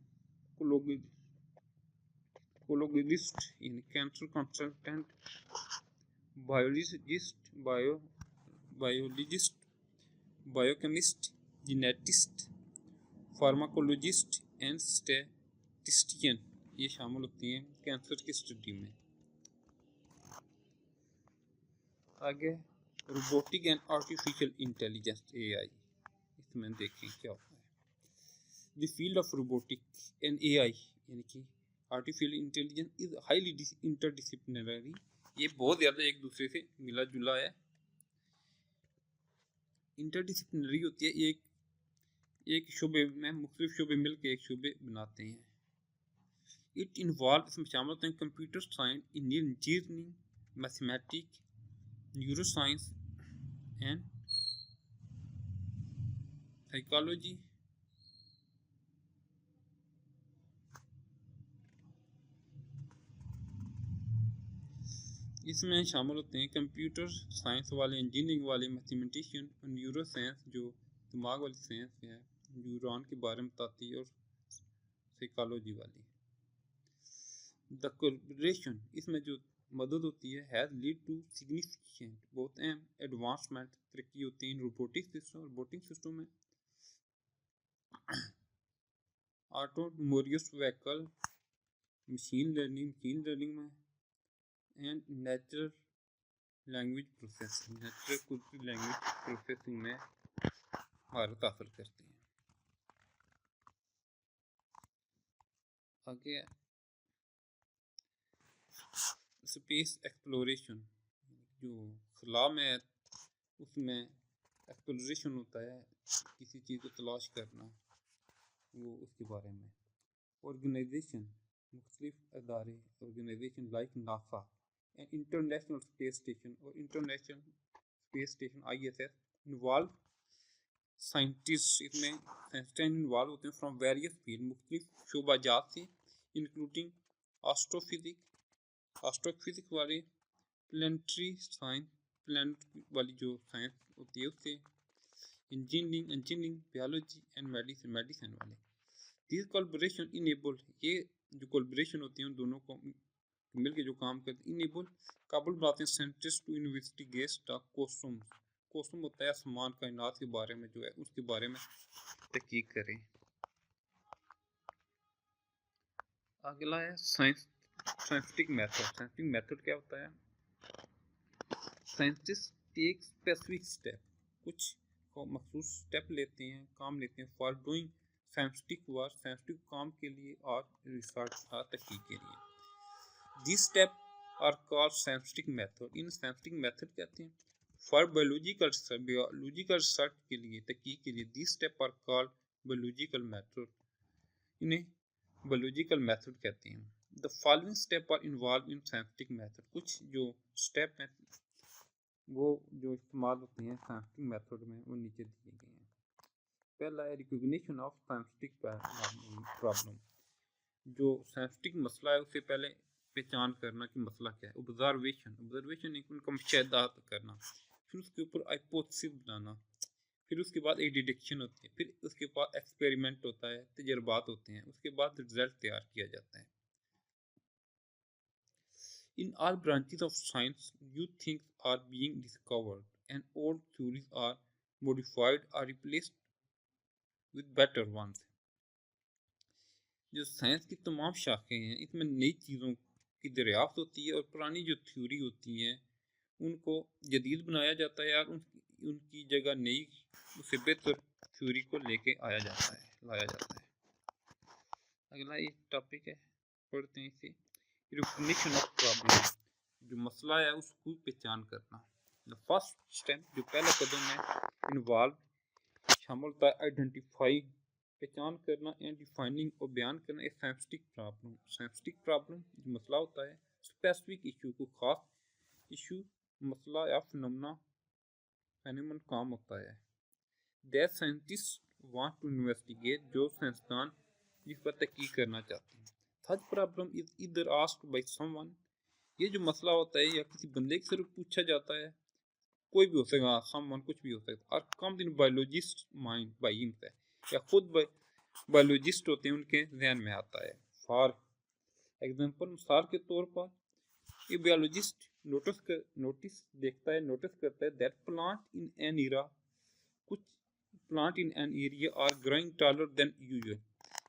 यानी cancer consultant, biologist, biochemist, geneticist, pharmacologist and statistician, ये शामिल होती हैं कैंसर की स्टडी में। आगे robotic and artificial intelligence, AI, इसमें देखें क्या होता है। The field of robotic and AI, यानी कि artificial intelligence, is highly interdisciplinary, ये बहुत ज़्यादा एक दूसरे से मिला जुला है। इंटरडिसिप्लिनरी होती है, एक शोबे में मुख्तलिफ शोबे मिल के एक शोबे बनाते हैं। इट इन्वॉल्व, इसमें शामिल होते हैं computer science, engineering, mathematics, neuro science and psychology. इसमें शामिल होते हैं कंप्यूटर साइंस वाले, इंजीनियरिंग वाले, मैथमेटिशियन और न्यूरो साइंस जो दिमाग वाली साइंस है, न्यूरॉन के बारे में बताती है, और साइकोलॉजी वाली। द कोलैबोरेशन, इसमें जो मदद होती है, हैज़ लीड टू सिग्निफिकेंट बहुत अहम एडवांसमेंट, तरक्की होती है रोबोटिक सिस्टम में, ऑटोनोमस व्हीकल, मशीन लर्निंग में, एंड नेचुरल लैंग्वेज प्रोसेसिंग में महारत हासिल करते हैं। आगे स्पेस एक्सप्लोरेशन, जो खला में उसमें एक्सप्लोरेशन होता है, किसी चीज़ को तलाश करना, वो उसके बारे में। ऑर्गेनाइजेशन, मुख्तलिफ अदारे, organization like NASA and international space station और international space station ISS involve scientist, इसमें साइंटिस्ट इन्वॉल्व होते हैं फ्रॉम वेरियस फील्ड, मुख्तलिफ शोबाजात से, इंक्लूडिंग एस्ट्रोफिजिक्स वाले, प्लानिटरी साइंस, प्लानिट वाली जो साइंस होती है उससे, इंजीनियरिंग, बायोलॉजी एंड मेडिसिन वाले। दिस कोलैबोरेशन इनेबल, ये जो कोलैबोरेशन होती है उन दोनों को मिलकर जो काम करते हैं, इनेबल काबल बनाते हैं scientist to investigate the cosmos होता है आसमान कायनात के बारे में, जो है उसके बारे में तहकीक करें। अगला है साइंटिफिक मेथड क्या होता है? साइंटिस्ट टेक स्पेसिफिक स्टेप, कुछ मखसूस स्टेप लेते हैं, काम लेते हैं, for doing scientific work, scientific काम के लिए और रिसर्च और तहकीक के लिए। This step are called scientific method, इन साइंटिफिक मेथड कहते हैं। फॉर बायोलॉजिकल रिसर्च के लिए, तहकीक के लिए, this step are called biological method, इन्हें बायोलॉजिकल मेथड कहते हैं। The following step are involve in scientific method, कुछ जो स्टेप हैं वो जो इस्तेमाल होते हैं साइंटिफिक मेथड में, वो नीचे दिए गए हैं। पहला है रिकॉग्निशन ऑफ साइंटिफिक प्रॉब्लम, जो साइंटिफिक मसला है उससे पहले पहचान करना कि मसला क्या है। ऑब्जर्वेशन एक उनका मुशाहदात करना, फिर उसके ऊपर हाइपोथेसिस बनाना, फिर उसके बाद एक डिडक्शन होती है, फिर उसके बाद एक्सपेरिमेंट होता है, तजर्बात होते हैं, उसके बाद रिजल्ट तैयार किया जाता है। In all branches of science, new things are being discovered and old theories are modified or replaced with better ones. जो साइंस की तमाम शाखें हैं, इसमें नई चीज़ों की दरियाफ्त होती है और पुरानी जो थ्योरी होती हैं उनको जदीद बनाया जाता है, और उनकी जगह नई उससे बेहतर थ्योरी को लेके लाया जाता है। अगला एक टॉपिक है, पढ़ते हैं इसे, रिकॉग्निशन ऑफ प्रॉब्लम, जो मसला है उसको पहचान करना। द फर्स्ट स्टेप, जो पहला कदम है, इन्वॉल्व शामिल होता है आइडेंटिफाई, पहचान करना, एंड डिफाइनिंग और बयान करना एक साइंटिफिक प्रॉब्लम जो मसला होता है, स्पेसिफिक इशू को खास इशू, मसला या फेनोमेनन काम होता है। That scientist want to investigate, जो साइंसदान जिस पर तहकीक करना चाहते हैं। Third problem is either asked by someone, ये जो मसला होता है या किसी बंदे की सिर्फ पूछा जाता है, कोई भी हो सकता है, समवन कुछ भी हो सकता है, और कम इन बायोलॉजिस्ट माइंड बाय हिमसेल्फ, या खुद बायोलॉजिस्ट होते हैं उनके जहन में आता है। फॉर एग्जांपल, मिसाल के तौर पर, ये बायोलॉजिस्ट नोटिस करता है that plant in an area, कुछ plant in an area are growing taller than usual,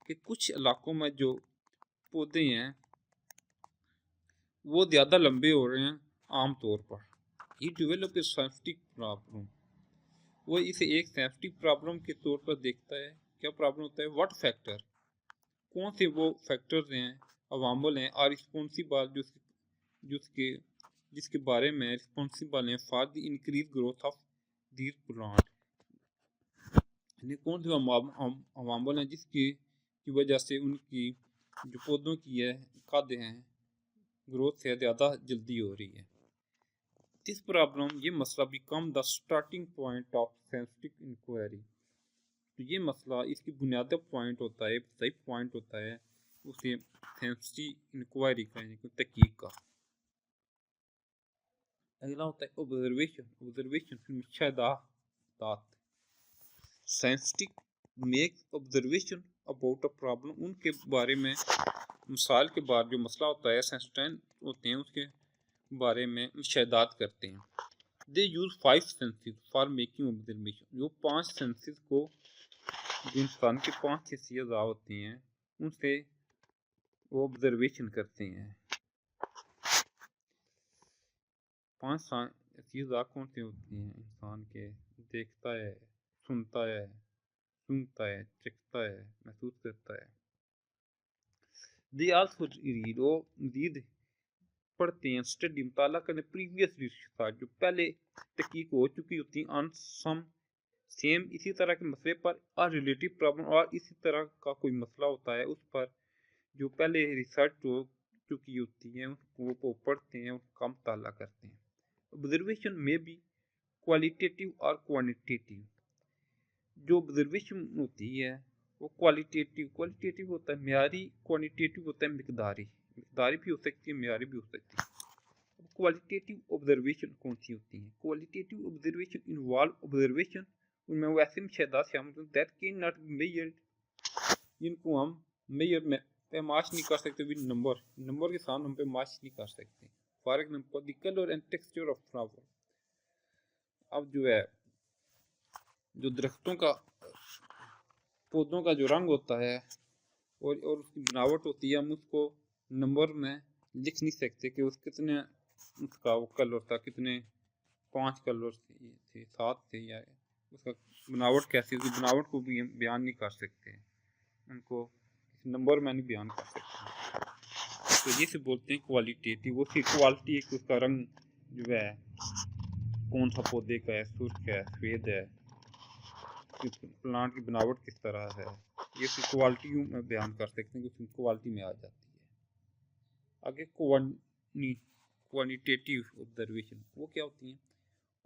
कि कुछ इलाकों में जो पौधे हैं वो ज़्यादा लंबे हो रहे हैं आम तौर पर। ही डेवलप ए साइंटिफिक प्रॉब्लम, वो इसे एक साइंटिफिक प्रॉब्लम के तौर पर देखता है। क्या प्रॉब्लम होता है? व्हाट फैक्टर, कौन से वो फैक्टर्स हैं, अवामल हैं, और रिस्पॉन्सिबल जिसके बारे में रिस्पॉन्सिबल हैं for the increase growth of these plant, यानी कौन से अवामल हैं जिसकी वजह से उनकी जो पौधों की है कद हैं ग्रोथ से ज़्यादा जल्दी हो रही है। दिस प्रॉब्लम ये मसला become the starting point of scientific inquiry. तो ये मसला इसकी बुनियादी पॉइंट होता है, सही पॉइंट होता है उसे साइंटिफिक इंक्वायरी का यानी तहकीक का। अगला होता है ऑब्जर्वेशन। ऑब्जर्वेशन फिर मुशाहदात। Scientist make observation about a problem, उनके बारे में मिसाल के बाद जो मसला होता है साइंटिस्ट होते हैं उसके बारे में मुशाहदात करते हैं। They use 5 senses for making observation. जो 5 सेंसेस को जो इंसान के 5 हिस्से होती हैं उनसे वो ऑब्जर्वेशन करते हैं। 5 चीज़ कौन सी होती हैं इंसान के? देखता है, सुनता है, सूंघता है, चखता है, महसूस करता है। दे आल्सो रीड, वो मजीद पढ़ते हैं, स्टडी मुताला करने प्रीवियस रिसर्च जो पहले तहकीक हो चुकी होती हैं ऑन सम सेम इसी तरह के मसले पर और रिलेटिव प्रॉब्लम, और इसी तरह का कोई मसला होता है उस पर जो पहले रिसर्च हो चुकी होती है उसको पढ़ते हैं, उसका मुताला करते हैं। ऑब्जर्वेशन में भी क्वालिटेटिव और क्वांटिटेटिव। जो ऑब्जर्वेशन होती है वो क्वालिटेटिव होता है म्यारी, क्वांटिटेटिव होता है मिकदारी। मिकदारी भी हो सकती है, म्यारी भी हो सकती है। क्वालिटेटिव ऑब्जर्वेशन कौन सी होती है? क्वालिटेटिव ऑब्जर्वेशन इन्वॉल्व ऑब्जर्वेशन, उनमें वो ऐसे मुशाहदात शामिल होते हैं that can not be measured, जिनको हम मेजर में पैमाश नहीं कर सकते विद नंबर के साथ हम पैमाश नहीं कर सकते। For example the colour and texture of flower. अब जो है जो दरख्तों का पौधों का जो रंग होता है और उसकी बनावट होती है, हम उसको नंबर में लिख नहीं सकते कि उस कितने उसका वो कलर था, कितने 5 कलर थे, 7 थे, या उसका बनावट कैसी, उसकी बनावट को भी बयान नहीं कर सकते, उनको नंबर में नहीं बयान कर सकते। तो ये से बोलते हैं क्वालिटेटिव। वो फिर क्वालिटी एक उसका रंग जो है कौन सा पौधे का है, सुर्ख है, सफेद है, प्लांट की बनावट किस तरह है, ये फिर क्वालिटी में बयान कर सकते हैं, कि क्वालिटी में आ जाती है। आगे क्वांटिटेटिव ऑब्जर्वेशन वो क्या होती है?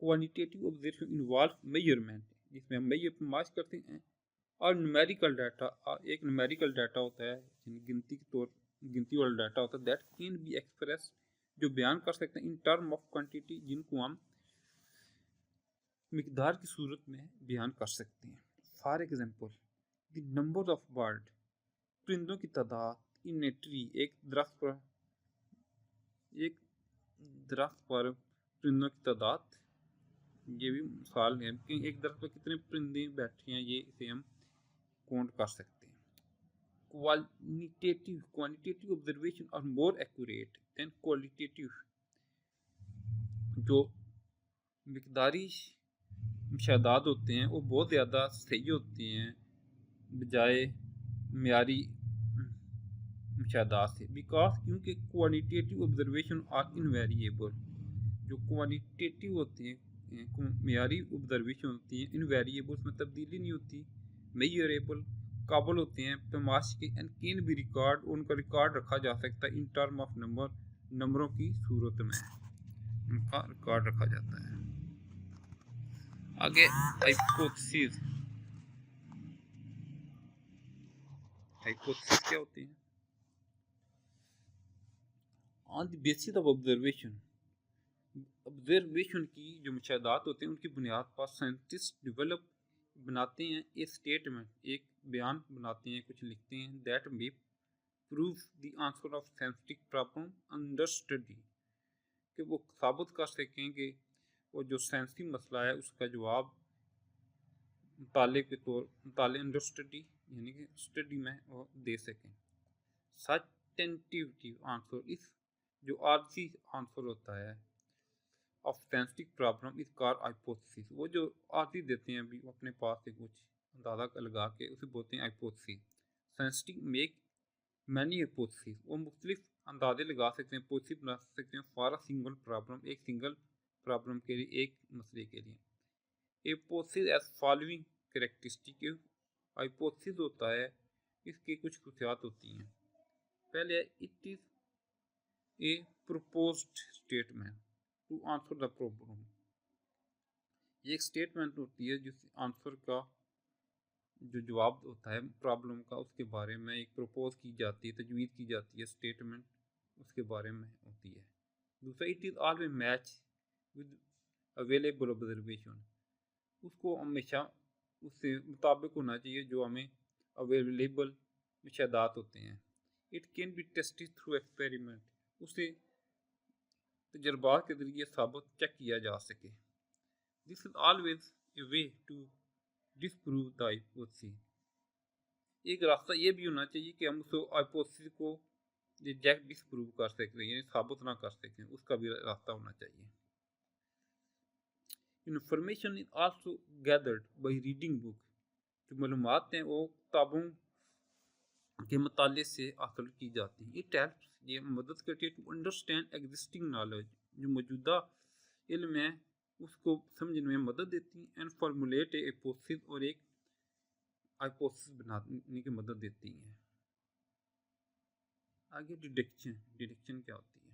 क्वांटिटेटिव ऑब्जर्वेशन इन्वॉल्व मेजरमेंट, जिसमें हम मेजर मार्क करते हैं, और न्यूमेरिकल डाटा। एक न्यूमेरिकल डाटा होता है गिनती वाला डाटा होता है दैट कैन बी एक्सप्रेस, जो बयान कर सकते हैं इन टर्म ऑफ क्वांटिटी, जिनको हम मिकदार की सूरत में बयान कर सकते हैं। For example the number of bird, परिंदों की तादाद इन ए ट्री, एक दरख्त पर परिंदों की तादाद, ये भी मिसाल है कि एक दरख्त पर कितने परिंदे बैठे हैं, ये इसे हम काउंट कर सकते हैं। Quantitative observation are more accurate than qualitative. जो मिकदारी मुशाहदात होते हैं वो बहुत ज़्यादा सही होते हैं बजाय म्यारी मुशाहदात से, बिकॉज क्योंकि क्वांटिटेटिव ऑब्जर्वेशन आर इनवेरिएबल। जो क्वांटिटेटिव होते हैं म्यारी ऑब्जर्वेशन होती है इनवेरिएबल, उसमें तब्दीली नहीं होती। मेजरेबल काबल होते हैं पैमाश के, एंड कैन भी रिकॉर्ड, उनका रिकॉर्ड रखा जा सकता है इन टर्म ऑफ नंबरों की सूरत में उनका रिकॉर्ड रखा जाता है। आगे हाइपोथेसिस। हाइपोथेसिस क्या होती है? On the basis of observation, observation की जो मुशाहदात होते हैं उनकी बुनियाद पर साइंटिस्ट डेवलप बनाते हैं एक स्टेटमेंट, एक बयान बनाते हैं, कुछ लिखते हैं that may prove the answer of scientific problem under study, कि वो साबित कर सकें कि वो जो साइंसी मसला है उसका जवाब मुताले अंडर स्टडी यानी कि स्टडी में वो दे सकें। सच टेंटेटिव आंसर, इस जो आर्जी आंसर होता है ऑफ साइंटिफिक प्रॉब्लम इस कार हाइपोथेसिस, वो जो आर्जी देते हैं अभी अपने पास से कुछ अंदाजा लगा के उसे बोलते हैं hypothesis. Scientist make many hypothesis, वो मुख्तलिफ अंदाजे लगा सकते हैं, हाइपोथेसिस बना सकते हैं फॉर अ सिंगल प्रॉब्लम, एक सिंगल प्रॉब्लम के लिए, एक मसले के लिए। Hypothesis as following characteristic, hypothesis होता है इसकी कुछ खसूसियात होती हैं। पहले है it is a proposed statement to answer the problem. ये एक स्टेटमेंट होती है जिस आंसर का जो जवाब होता है प्रॉब्लम का, उसके बारे में एक प्रपोज की जाती है, तजवीज़ की जाती है स्टेटमेंट, उसके बारे में होती है। दूसरा, it is always match with available observation, उसको हमेशा उससे मुताबिक होना चाहिए जो हमें अवेलेबल मुशाहदात होते हैं। It can be tested through experiment, उसे तजर्बात के ज़रिए साबित चेक किया जा सके। This is always a way to disprove the hypothesis, एक रास्ता ये भी होना चाहिए कि हम उस हाइपोथेसिस को रिजेक्ट डिसप्रूव कर सकें, यानी साबित ना कर सकें, उसका भी रास्ता होना चाहिए। Information is also gathered by reading book, जो मालूमात हैं वो किताबों के मुताले से हासिल की जाती हैं। इट हेल्प्स, ये मदद करती है टू अंडरस्टैंड एग्जिस्टिंग नॉलेज, जो मौजूदा इल्म है उसको समझने में मदद देती हैं। एंड फॉर्मुलेट ए हाइपोथेसिस, और एक हाइपोथेसिस बनाने की मदद देती हैं। आगे डिडक्शन, डिडक्शन क्या होती है?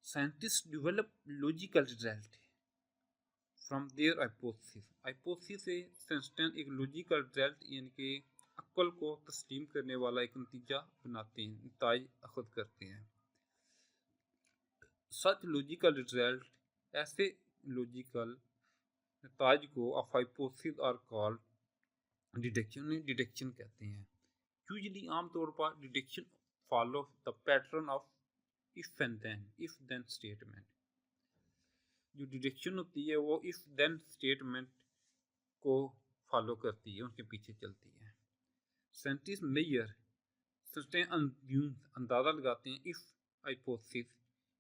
Scientist develop logical result from their hypothesis, hypothesis से साइंटिस्ट एक लॉजिकल रिजल्ट यानी कि अक्ल को तस्लीम करने वाला एक नतीजा बनाते हैं, नताइज अखद करते हैं। सच लॉजिकल रिजल्ट, ऐसे लॉजिकल नताइज को of hypothesis are called deduction, deduction कहते हैं। यूजुअली आमतौर पर deduction follow the pattern of if and then, if then statement. जो डिडक्शन होती है वो इफ देन स्टेटमेंट को फॉलो करती है, उनके पीछे चलती है। साइंटिस्ट मेजर अंदाजा लगाते हैं इफ हाइपोथेसिस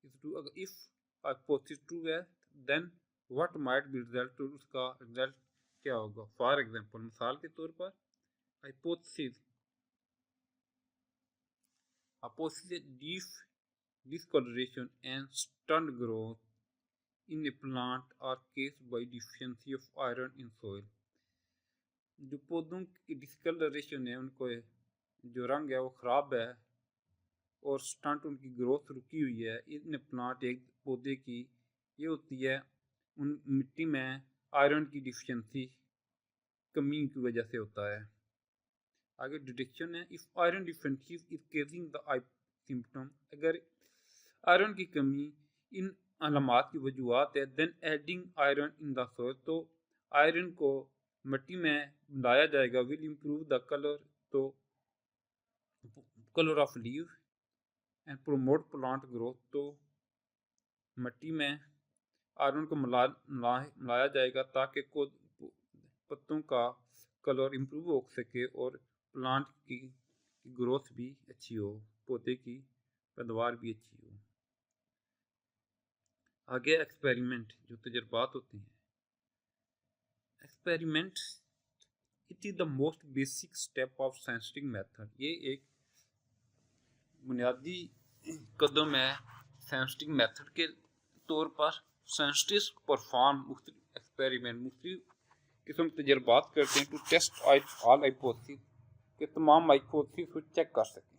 इज ट्रू, अगर इफ हाइपोथेसिस ट्रू है then what might be result, तो उसका रिजल्ट क्या होगा। फॉर एग्जांपल, मिसाल के तौर पर hypothesis deep discoloration and stunt growth in a plant are caused by deficiency of iron in soil, जो पौधों की डिस्कलरेशन है, उनको जो रंग है वो ख़राब है और स्टंट उनकी ग्रोथ रुकी हुई है इन प्लांट, एक पौधे की, ये होती है उन मिट्टी में आयरन की डिफिशिएंसी, कमी की वजह से होता है। आगे डिडक्शन है, if iron deficiency is causing the symptom, अगर आयरन की कमी इन अलामात की वजूहत है, then adding iron in the soil, तो आयरन को मिट्टी में मिलाया जाएगा, विल इम्प्रूव द कलर, तो colour of leave and promote plant growth, तो मिट्टी में आयरन को मिलाया जाएगा ताकि पत्तों का कलर इम्प्रूव हो सके और प्लांट की ग्रोथ भी अच्छी हो, पौधे की पैदावार भी अच्छी हो। आगे एक्सपेरिमेंट, जो तजर्बात होते हैं। Experiment it is the most basic step of scientific method, ये एक बुनियादी कदम है साइंटिफिक मेथड के तौर पर। साइंटिस्ट परफॉर्म मुख्तलिफ एक्सपेरिमेंट, मुख्तलिफ किस्म के तजर्बात करते हैं टू टेस्ट ऑल हाइपोथेसिस, के तमाम हाइपोथेसिस को चेक कर सकें।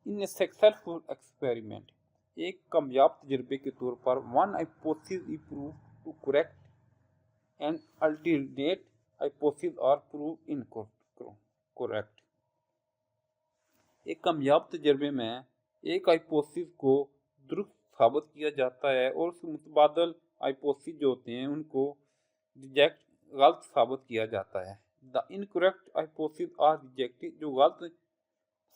इन ए सक्सेसफुल एक्सपेरिमेंट, एक कामयाब तजर्बे के तौर पर, one hypothesis is prove to correct and alternate hypothesis are prove incorrect. एक कामयाब तजर्बे में एक हाइपोथेसिस को दुरुस्त साबित किया जाता है और उसके मुतबादल हाइपोथेसिस जो होते हैं उनको रिजेक्ट, गलत साबित किया जाता है। The incorrect hypothesis are rejected, जो गलत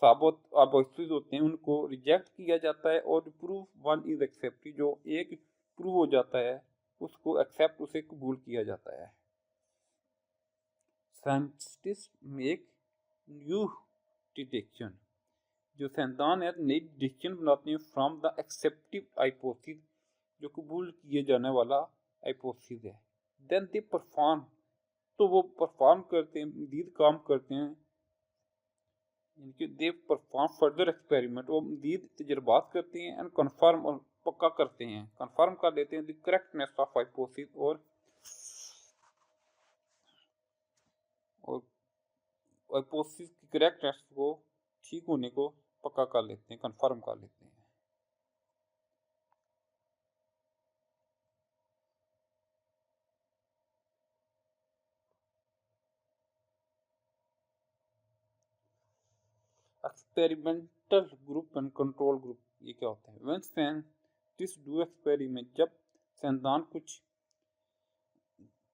साबित हाइपोथेसिस होते हैं उनको रिजेक्ट किया जाता है, और प्रूफ वन इज एक्सेप्टेड, जो एक प्रूव हो जाता है उसको एक्सेप्ट, उसे कबूल किया जाता है। साइंटिस्ट मेक न्यू डिटेक्शन, जो साइंसदान है नई डिटेक्शन बनाते हैं फ्रॉम द एक्सेप्टिव हाइपोथेसिस, जो कबूल किए जाने वाला हाइपोथेसिस है। देन दे परफॉर्म, तो वो परफॉर्म करते हैं, मज़ीद काम करते हैं, इनके दे परफॉर्म फर्दर एक्सपेरिमेंट, वो मज़ीद तजर्बात करते हैं एंड कन्फर्म, और पक्का करते हैं, कन्फर्म कर लेते हैं द करेक्टनेस ऑफ हाइपोथेसिस, और हाइपोथेसिस की करेक्टनेस को ठीक होने को पक्का कर लेते हैं, कंफर्म कर लेते हैं। Experimental group and control group, ये क्या होता है? व्हेन साइंटिस्ट डू एक्सपेरिमेंट, जब साइंसदान कुछ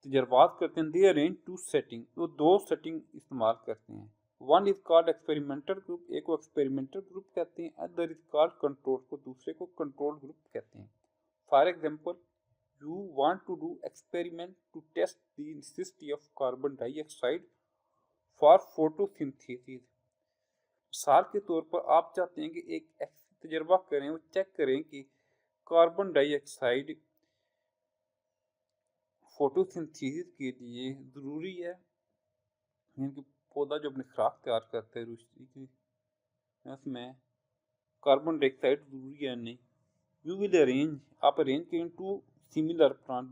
तजर्बात करते हैं, दे अरेंज टू सेटिंग, वो दो सेटिंग इस्तेमाल करते हैं। One is called experimental group, एक को एक्सपेरिमेंटल ग्रुप कहते हैं, अदर इज कॉल्ड कंट्रोल, को दूसरे को कंट्रोल ग्रुप कहते हैं। For example, you want to do experiment to test the necessity of carbon dioxide for photosynthesis। मिसाल के तौर पर आप चाहते हैं कि एक ऐसा तजर्बा करें, वो चेक करें कि कार्बन डाइऑक्साइड फोटोसिंथेसिस के लिए ज़रूरी है, यानी कि पौधा जो अपनी खुराक तैयार करता है रोशनी की, उसमें कार्बन डाइऑक्साइड ज़रूरी है नहीं। यू विल अरेंज, आप अरेंज करें टू सिमिलर प्लांट,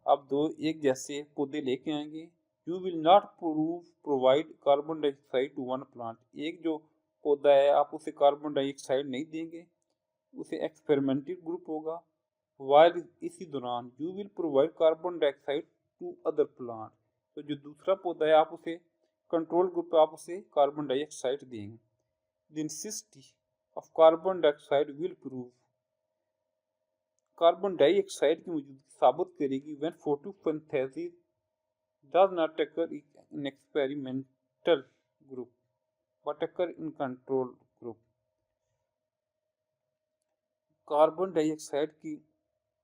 आप दो एक जैसे पौधे लेके आएंगे। You will not provide carbon dioxide to one plant, एक जो पौधा है आप उसे कार्बन डाइऑक्साइड नहीं देंगे, उसे एक्सपेरिमेंटल ग्रुप होगा। वाइल इसी दौरान you will provide carbon dioxide to other plant, तो जो दूसरा पौधा है आप उसे कंट्रोल ग्रुप, आप उसे कार्बन डाइऑक्साइड देंगे। The necessity of carbon dioxide will prove, carbon dioxide की मौजूदगी साबित करेगी when photosynthesis does not occur in experimental group but occur in control group। Carbon dioxide की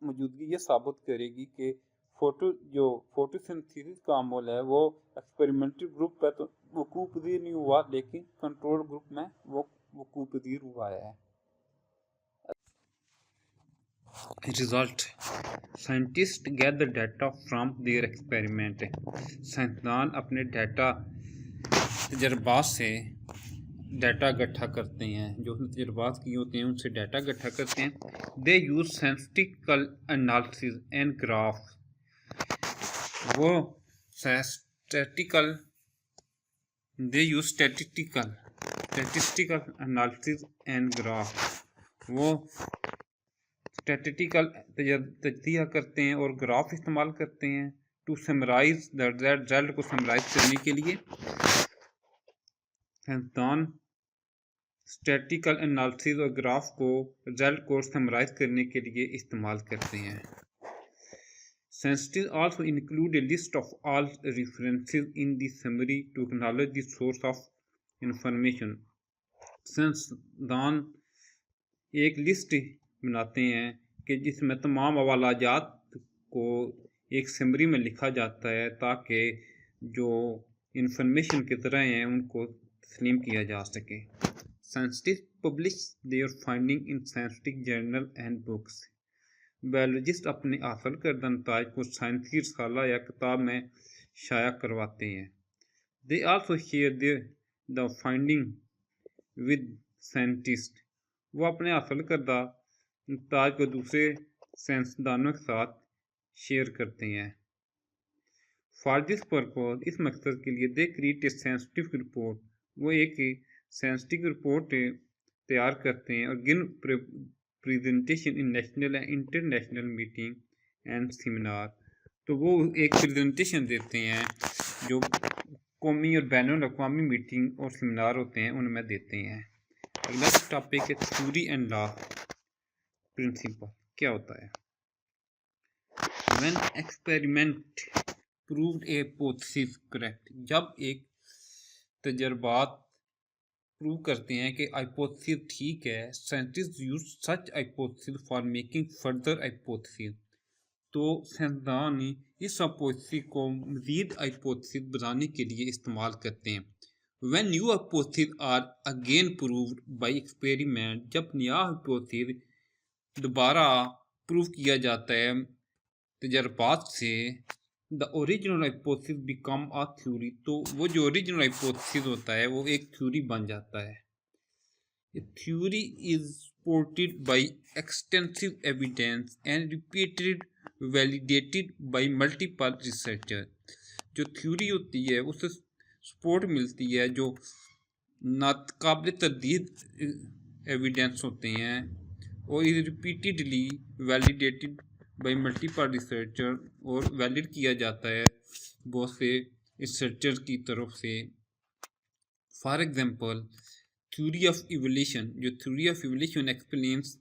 मौजूदगी ये साबित करेगी कि फोटोसिंथेसिस का अमल है वो एक्सपेरिमेंटल ग्रुप पे तो वकूफ़ पज़ीर नहीं हुआ, लेकिन कंट्रोल ग्रुप में वो वकूफ़ पज़ीर हुआ है। Result, scientist gather data from their experiment, साइंसदान अपने डाटा तजर्बात से डाटा इकट्ठा करते हैं, जो उसने तजर्बात किए होते हैं उनसे डाटा इकट्ठा करते हैं। They use statistical analysis and graph, वो स्टैटिस्टिकल एनालिसिस एंड ग्राफ, वो स्टैटिस्टिकल तजज़िया करते हैं और ग्राफ इस्तेमाल करते हैं टू समराइज द रिजल्ट को समराइज करने के लिए। साइंसदान स्टैटिस्टिकल एनालिसिस और ग्राफ को रिजल्ट को समराइज करने के लिए इस्तेमाल करते हैं। Scientists also include a list of all references in the summary to acknowledge the source of information। साइंसदान एक लिस्ट बनाते हैं कि जिसमें तमाम हवालाजात को एक समरी में लिखा जाता है ताकि जो इंफॉर्मेशन की तरह हैं उनको तस्लीम किया जा सके। Scientist publish there finding in scientific journal and books, biologist अपने हासिल करदा नताइज को साइंसी रसाला या किताब में शाया करवाते हैं। They also share the finding with scientist, वो अपने हासिल करदा नताइज को दूसरे साइंसदानों के साथ शेयर करते हैं। फॉर दिस पर्पज, इस मकसद के लिए they create a scientific report, वो एक साइंटिफिक रिपोर्ट तैयार करते हैं और गिन presentation in national and international meeting and seminar, तो वो एक प्रेजेंटेशन देते हैं जो कौमी और बैनुल अक़वामी मीटिंग और सेमिनार होते हैं उनमें देते हैं। अगला टॉपिक है थ्योरी एंड लॉ प्रिंसिपल, क्या होता है? When experiment proved A hypothesis correct, जब एक तजर्बात प्रूव करते हैं कि हाइपोथेसिस ठीक है, scientist use such hypothesis for making further hypothesis, तो साइंसदान इस हाइपोथेसिस को मज़ीद हाइपोथेसिस बनाने के लिए इस्तेमाल करते हैं। When new hypothesis are again proved by experiment, जब नया हाइपोथेसिस दोबारा प्रूव किया जाता है तजर्बात से, the original hypothesis become a theory, तो वो जो ओरिजिनल हाइपोथेसिस होता है वो एक थ्योरी बन जाता है। Theory is supported by extensive evidence and repeated validated bye multiple researcher, जो थ्योरी होती है उससे सपोर्ट मिलती है जो नाकाबिल तरदीद एविडेंस होते हैं और is repeatedly validated bye multiple researcher और वैलिड किया जाता है बहुत से रिसर्चर की तरफ से। For example theory of evolution, जो थ्योरी ऑफ इवोल्यूशन एक्सप्लेन्स,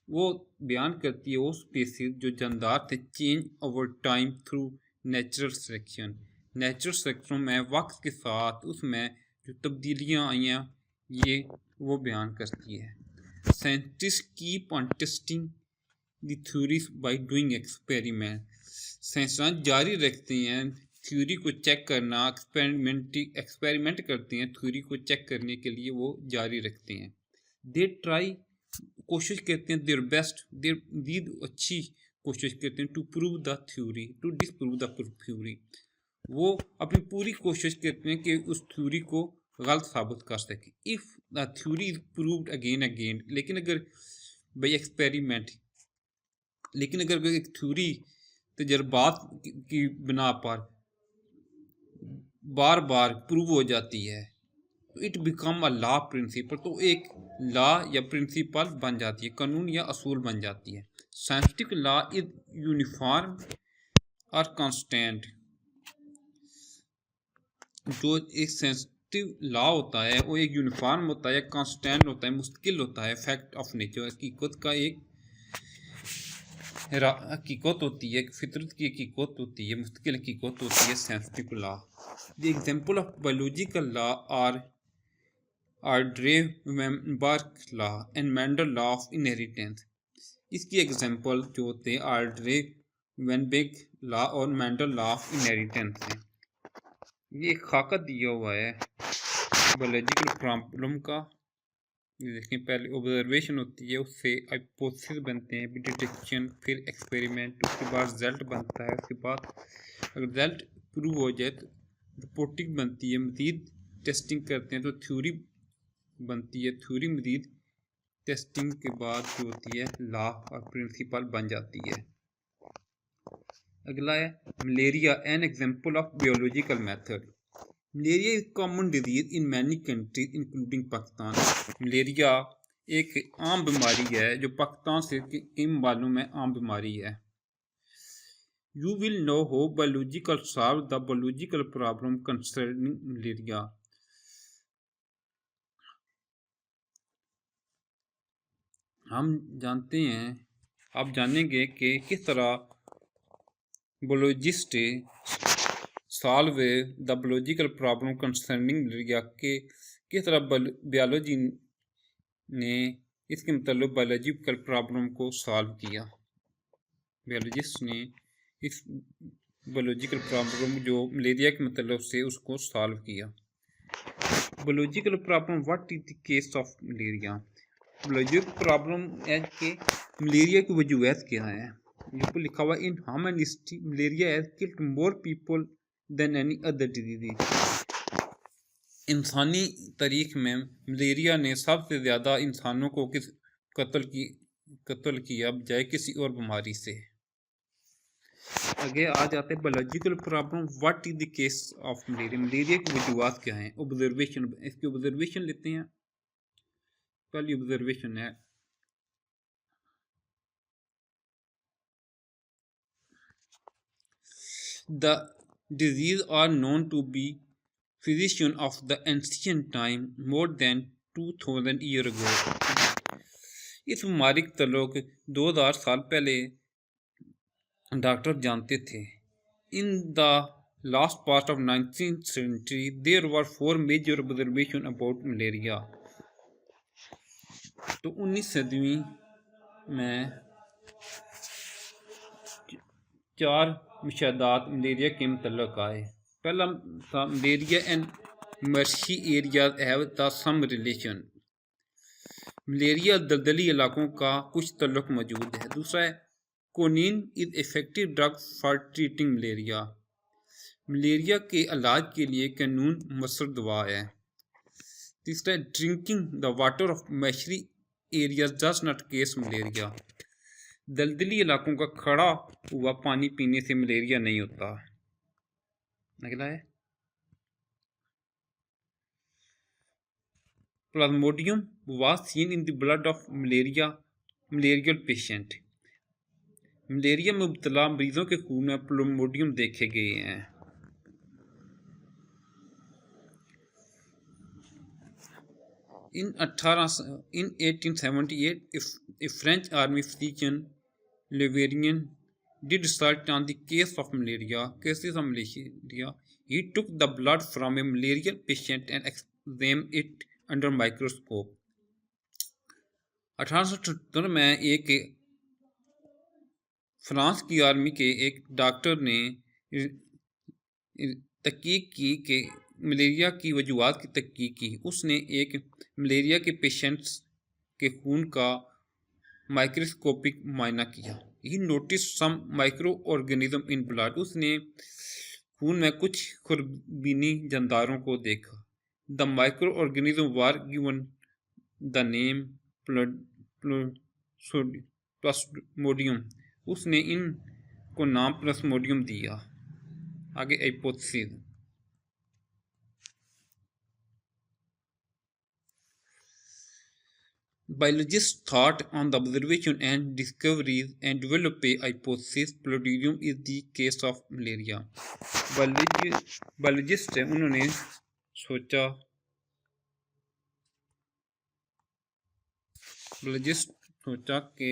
वो बयान करती है वो स्पीसीज जो जानदार थे change over time through natural selection. Natural selection में वक्त के साथ उसमें जो तब्दीलियाँ आई हैं ये वो बयान करती है। Scientist keep on testing the theories by doing experiment. साइंसदान जारी रखते हैं थ्योरी को चेक करना, एक्सपेरिमेंट करते हैं, थ्योरी को चेक करने के लिए वो जारी रखते हैं। दे ट्राई, कोशिश करते हैं, देयर बेस्ट, देर अच्छी कोशिश करते हैं, to prove the theory, to disprove the theory. वो अपनी पूरी कोशिश करते हैं कि उस थ्योरी को गलत साबित कर सके। If the theory is proved again, लेकिन अगर बाई एक्सपेरिमेंट, लेकिन अगर एक थ्योरी तजर्बात की बिना पर बार बार प्रूव हो जाती है तो it become a law principal, तो एक लॉ या प्रिंसिपल बन जाती है, कानून या असूल बन जाती है। साइंटिफिक लॉ इज यूनिफॉर्म और कांस्टेंट। जो एक सेंसिटिव लॉ होता है वो एक यूनिफॉर्म होता है, कांस्टेंट होता है, मुस्तकिल होता है, फैक्ट ऑफ नेचर, हकीकत का एक हकीकत होती है, फितरत की हकीकत होती है, मुस्तकिल हकीकत होती है sensitive law. The example of biological law are Hardy Weinberg law and Mendel law of inheritance. इसकी एग्जाम्पल जो होते हैं ड्रे-वेनबर्ग लॉ और मेंडल लॉ ऑफ इनहेरिटेंस है। ये एक खाका दिया हुआ है बायोलॉजिकल प्रॉब्लम का। देखिए पहले ऑब्जर्वेशन होती है, उससे हाइपोथेसिस बनते हैं, डिटेक्शन, फिर एक्सपेरिमेंट, उसके बाद रिजल्ट बनता है, उसके बाद अगर रिजल्ट प्रूव हो जाए तो रिपोर्टिंग बनती है, मज़ीद टेस्टिंग करते हैं तो थ्योरी बनती है, थ्योरी मज़ीद टेस्टिंग के बाद जो होती है लॉ और प्रिंसिपल बन जाती है। अगला है malaria, an example of biological method. Malaria is common disease in many countries including Pakistan. Malaria एक आम बीमारी है जो पाकिस्तान से कई ममालिकों में आम बीमारी है। You will know how biological solve the biological problem concerning malaria. हम जानते हैं, आप जानेंगे कि किस तरह biologist solve the biological problem concerning malaria के किस तरह बायोलॉजी ने इसके मतलब बायोलॉजिकल प्रॉब्लम को सॉल्व किया। बायोलॉजिस्ट ने इस बायोलॉजिकल प्रॉब्लम जो मलेरिया के मतलब से उसको सॉल्व किया। Biological problem, what is the case of malaria. Biological problem है कि मलेरिया की वजूहत क्या है। यहाँ पर लिखा हुआ in human history malaria has killed more people than any other disease. इंसानी तारीख में मलेरिया ने सबसे ज़्यादा इंसानों को कत्ल किया बजाय किसी और बीमारी से। आगे आ जाते हैं biological problem, what is the case of malaria. Malaria की वजूहत क्या हैं। ऑब्जर्वेशन, इसकी ऑब्जर्वेशन लेते हैं। पहली ऑब्जर्वेशन है the disease are known to be physician of the ancient time more than 2000 year ago. इस बीमारी के तल्लुक 2000 साल पहले डॉक्टर जानते थे। In the last part of 19th century there were 4 major observations about malaria। तो 19वीं सदी में 4 मुशाहदात मलेरिया के मतलब आए। पहला था malaria and marshy areas have the some relation. Malaria दलदली इलाकों का कुछ तल्लुक मौजूद है। दूसरा है quinine is effective drug for treating malaria. Malaria के इलाज के लिए कानून मसर दवा है। तीसरा है drinking the water of marshy areas does not cause malaria. दलदली इलाकों का खड़ा हुआ पानी पीने से मलेरिया नहीं होता। अगला है Plasmodium was seen in the blood of malarial patient। Malaria में मुब्तला मरीजों के खून में प्लाज्मोडियम देखे गए हैं। In 1878, a French army physician Leverrier did research on the cases of malaria. He took the blood from a malarial patient and examined it under microscope। 1878 में एक फ्रांस की आर्मी के एक डॉक्टर ने तहकीक की कि मलेरिया की वजूहात की तहकीक की। उसने एक मलेरिया के पेशेंट्स के खून का माइक्रोस्कोपिक मुआयना किया। He notice some micro organism in blood. उसने खून में कुछ खुरबीनी जानदारों को देखा। The micro organism were given the name plasmodium. उसने इन को नाम प्लाज्मोडियम दिया। आगे hypothesis. Biologists thought on the observation and discoveries and developed a hypothesis Plotridium is the case of malaria। Biologist है, उन्होंने सोचा कि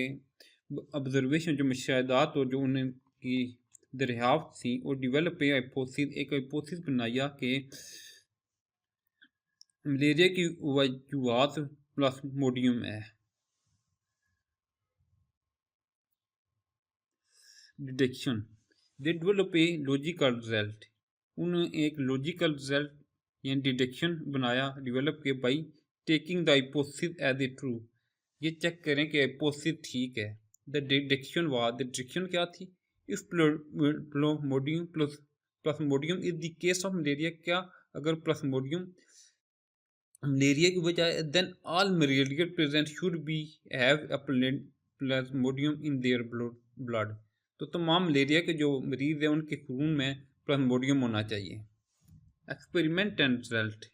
ऑब्जर्वेशन जो मुशाहिदात और जो उनकी दरियाफ्त थी और डेवलप एक हाइपोथेसिस बनाया कि मलेरिया की वजूहात प्लाज्मोडियम है। Detection. They develop a logical result. उन्होंने एक लॉजिकल रिजल्ट यानी डिटेक्शन बनाया, डेवलप किया by taking the hypothesis as a true. ये चेक करें कि हाइपोथेसिस ठीक है। द डिटेक्शन क्या थी? If plasmodium is the case of malaria. क्या अगर प्लाज्मोडियम मलेरिया की वजह है, then all malaria patient should be have a plasmodium in their blood. तो तमाम मलेरिया के जो मरीज हैं उनके खून में प्लाज्मोडियम होना चाहिए। Experiment and result.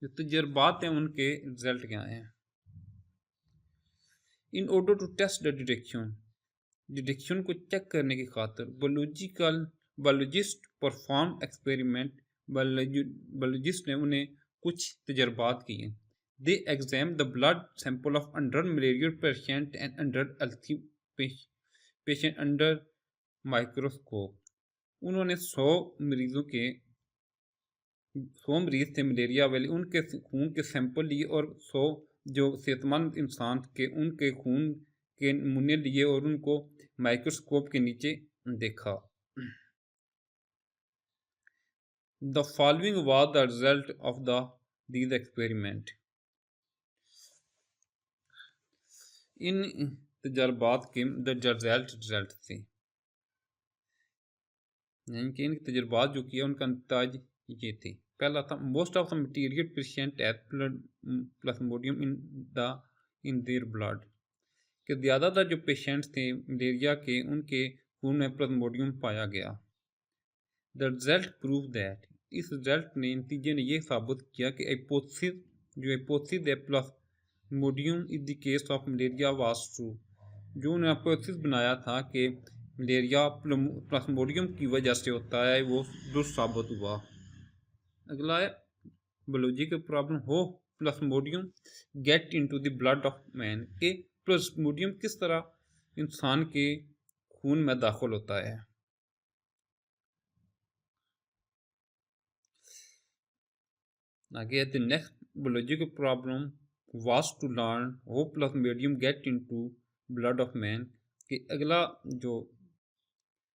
जो तजर्बात हैं उनके रिजल्ट क्या हैं? In order to test the detection को चेक करने की खातिर बायोलॉजिस्ट परफॉर्म एक्सपेरिमेंट। बायोलॉजिस्ट ने उन्हें कुछ तजर्बात किए। They exam the blood sample of 100 malarial patient and 100 healthy patient under microscope. उन्होंने 100 मरीज थे मलेरिया वाले, उनके खून के सैंपल लिए और 100 जो सेहतमंद इंसान के उनके खून के नमूने लिए और उनको माइक्रोस्कोप के नीचे देखा। The following was the result of these experiments। इन तजर्बात के रिजल्ट थे, यानी कि इन तजर्बात जो किया उनका नतीजा ये थे। पहला था most of the material patient as plasmodium in their blood. कि ज़्यादातर जो पेशेंट्स थे मलेरिया के उनके खून में प्लाज्मोडियम पाया गया। The result prove that. इस रिजल्ट ने नतीजे ने यह साबित किया कि हाइपोथेसिस है Plasmodium is the case of malaria was true. जो उन्होंने हाइपोथेसिस बनाया था कि मलेरिया प्लाज्मोडियम की वजह से होता है, वो दुरुस्त साबित हुआ। अगला है बायोलॉजिकल प्रॉब्लम। हो Plasmodium get into the blood of man. के प्लाज्मोडियम किस तरह इंसान के खून में दाखिल होता है। आगे the next biological problem was to learn how plasmodium get into blood of man. कि अगला जो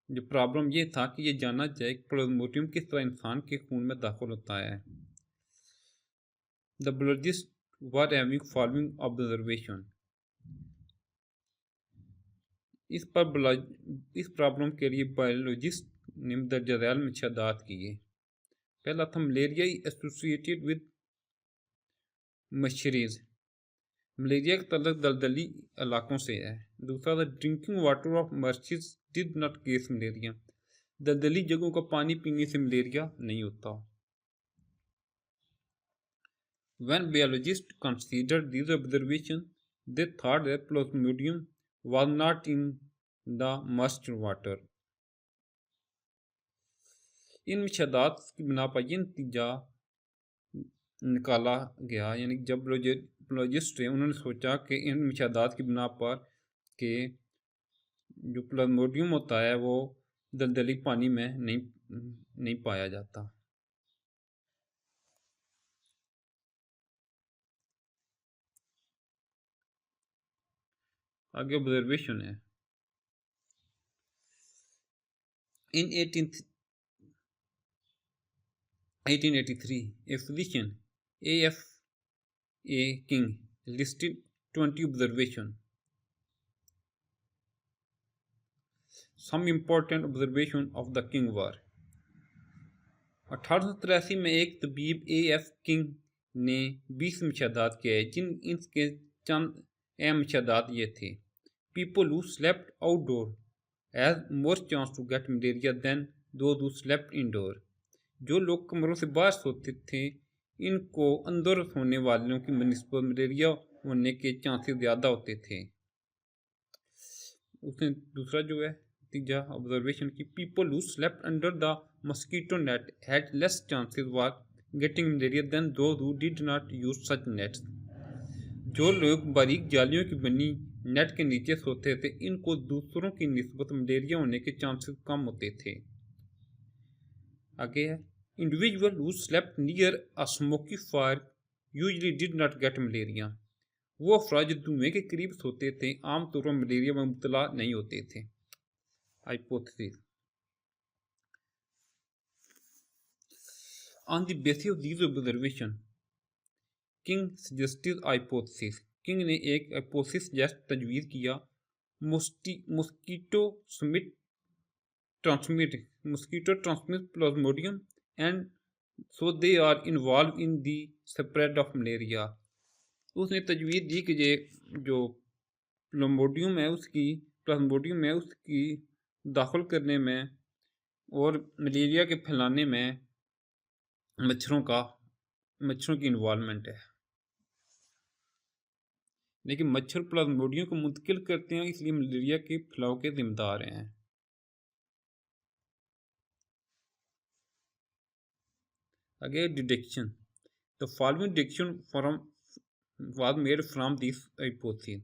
प्रॉब्लम ये था कि ये जानना चाहिए कि प्लाज्मोडियम किस तरह इंसान के खून में दाखिल होता है। The biologist were having following observation. इस प्रॉब्लम के लिए बायोलॉजिस्ट ने दर्ज झैल मुशाहिदात किए। पहला था malaria associated with marshes. Malaria का तल्लुक दलदली इलाकों से है। दूसरा था drinking water of marshes did not cause malaria. दलदली जगहों का पानी पीने से मलेरिया नहीं होता। When biologists considered these observations, they thought that Plasmodium was not in the merged water. इन मुशाहदात की बिना पर यह नतीजा निकाला गया, यानी जब बायोलॉजिस्ट थे उन्होंने सोचा कि इन मुशाहदात की बिना पर कि जो प्लाज्मोडियम होता है वो दलदली पानी में नहीं पाया जाता। आगे ऑब्जर्वेशन है। इन 1883 a physician A.F.A. King listed 20 observations. Some important observation of the King were 1883 में एक तबीब A.F. किंग ने 20 मुशाहदात किए जिन इनके चंद अहम मुशाहदात ये थे। People who slept outdoor has more chance to get malaria than those who slept indoor. जो लोग कमरों से बाहर सोते थे इनको अंदर सोने वालों की बनिस्बत मलेरिया होने के चांसेस ज़्यादा होते थे। उसने दूसरा जो है तीसरा ऑब्जर्वेशन की people who slept under the mosquito net had less chances were getting malaria than those who did not use such nets. जो लोग बारीक जालियों की बनी नेट के नीचे सोते थे इनको दूसरों की निस्बत मलेरिया होने के चांसेस कम होते थे। आगे है individual who slept near a smoky fire usually did not gate malaria. वो अफराद जो धुएं के करीब सोते थे आमतौर पर मलेरिया में मुब्तला नहीं होते थे। Hypothesis on the basis of these observation king suggested hypothesis. King ने एक हाइपोथेसिस सजेस्ट तजवीज़ किया mosquito transmit plasmodium and so they are involved in the spread of malaria। उसने तजवीज़ दी कि जो प्लाज्मोडियम है उसकी दाखिल करने में और मलेरिया के फैलाने में मच्छरों की इन्वॉल्वमेंट है। लेकिन मच्छर प्लाज्मोडियम को मुंतकिल करते हैं इसलिए मलेरिया के फैलाव के जिम्मेदार हैं। आगे deduction the following deduction was made from this hypothesis।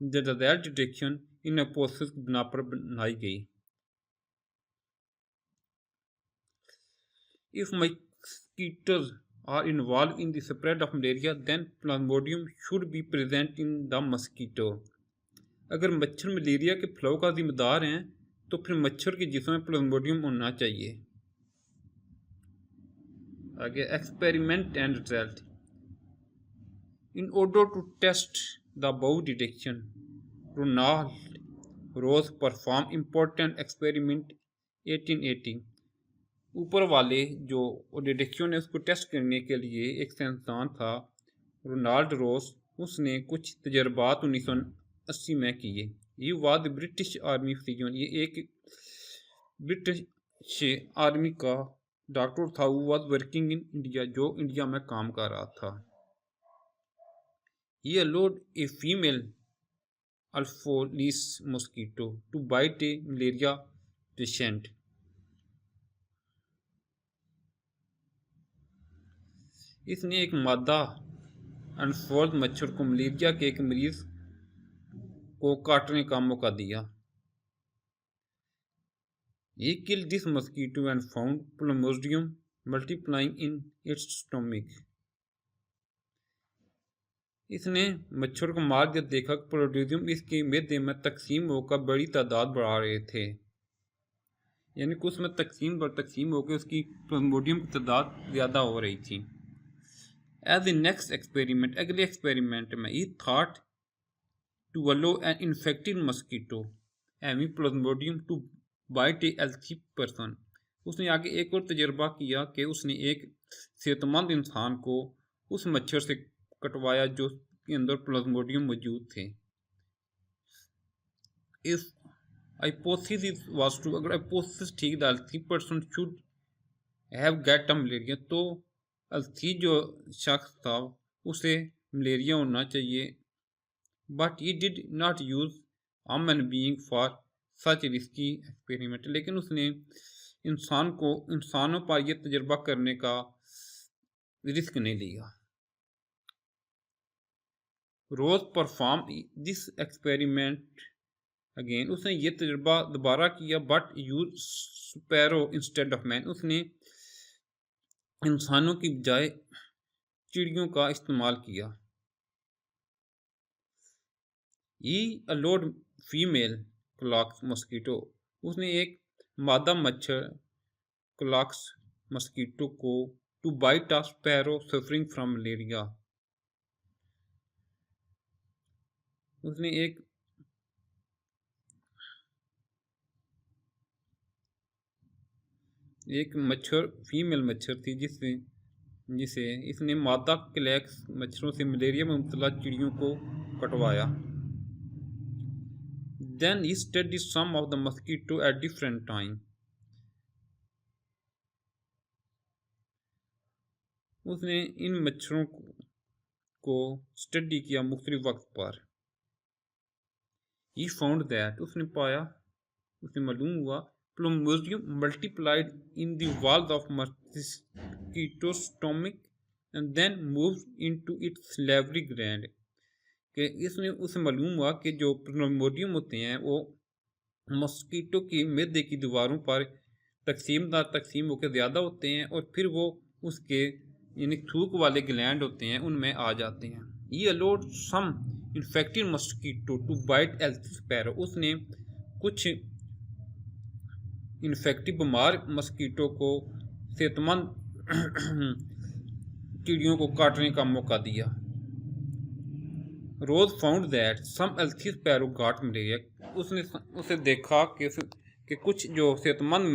The result deduction in hypothesis की बिना पर बनाई गई। If mosquitoes are involved in the spread of malaria, then plasmodium should be present in the mosquito। अगर मच्छर malaria के फैलाव का जिम्मेदार हैं तो फिर मच्छर के जिस्म में प्लाज्मोडियम होना चाहिए। आगे experiment and result in order to test the above deduction Ronald Ross perform important experiment 1880। ऊपर वाले जो डिडक्शन है उसको टेस्ट करने के लिए एक साइंसदान था रोनाल्ड रोज, उसने कुछ तजर्बात 1980 में किए। ये वाद ब्रिटिश आर्मी फिजिशियन, ये एक ब्रिटिश आर्मी का डॉक्टर था, वो वाज वर्किंग इन इंडिया, जो इंडिया में काम कर रहा था। He allowed a female Anopheles mosquito to bite a malaria patient। इसने एक मादा अनफोल्ड मच्छर को मलेरिया के एक मरीज को काटने का मौका दिया। He killed this mosquito and found Plasmodium multiplying in its stomach। इसने मच्छर को मार दिया, देखा प्लाज्मोडियम इसके मैदे में तकसीम होकर बड़ी तादाद बढ़ा रहे थे, यानी कि उसमें तकसीम होकर उसकी प्लाज्मोडियम की तादाद ज़्यादा हो रही थी। एज द नेक्स्ट एक्सपेरिमेंट, अगले एक्सपेरिमेंट में he thought to allow an infected mosquito having plasmodium to bite a healthy person. उसने आगे एक और तजर्बा किया कि उसने एक सेहतमंद इंसान को उस मच्छर से कटवाया जो के अंदर प्लाज्मोडियम मौजूद थे। इफ हाइपोथेसिस वाज ट्रू, अगर हाइपोथेसिस ठीक था 30% should have get a malaria, तो 30 जो शख्स था उसे मलेरिया होना चाहिए, but he did not use human being for such risky experiment, लेकिन उसने इंसानों पर यह तजर्बा करने का रिस्क नहीं लिया। Ross perform this experiment again, उसने ये तजर्बा दोबारा किया, but use sparrow instead of man, उसने इंसानों की बजाय चिड़ियों का इस्तेमाल किया। He allowed female Culex mosquito, उसने एक मादा मच्छर क्लॉक्स मस्कीटो को to bite a sparrow suffering from malaria, उसने एक मच्छर फीमेल मच्छर थी जिसे इसने मादा क्लैक्स मच्छरों से मलेरिया में मुब्तला चिड़ियों को कटवाया। Then he studied some of the mosquito at different time, उसने इन मच्छरों को स्टडी किया मुख्तलिफ वक्त पर। He found that, उसे मालूम हुआ Plasmodium multiplied in the walls of mosquito stomach and then moved into its salivary gland, कि इसमें उसे मालूम हुआ कि जो प्लाज्मोडियम होते हैं वो मस्कीटो की मैदे की दीवारों पर तकसीम होकर ज़्यादा होते हैं और फिर वो उसके यानी थूक वाले ग्लैंड होते हैं उनमें आ जाते हैं। ये allowed some infected mosquito to bite healthy sparrow, उसने कुछ इन्फेक्टिव बीमार मस्कीटो को सेहतमंद चिड़ियों को काटने का मौका दिया। Ross found that some healthy sparrow got malaria, उसे देखा कि कुछ जो सेहतमंद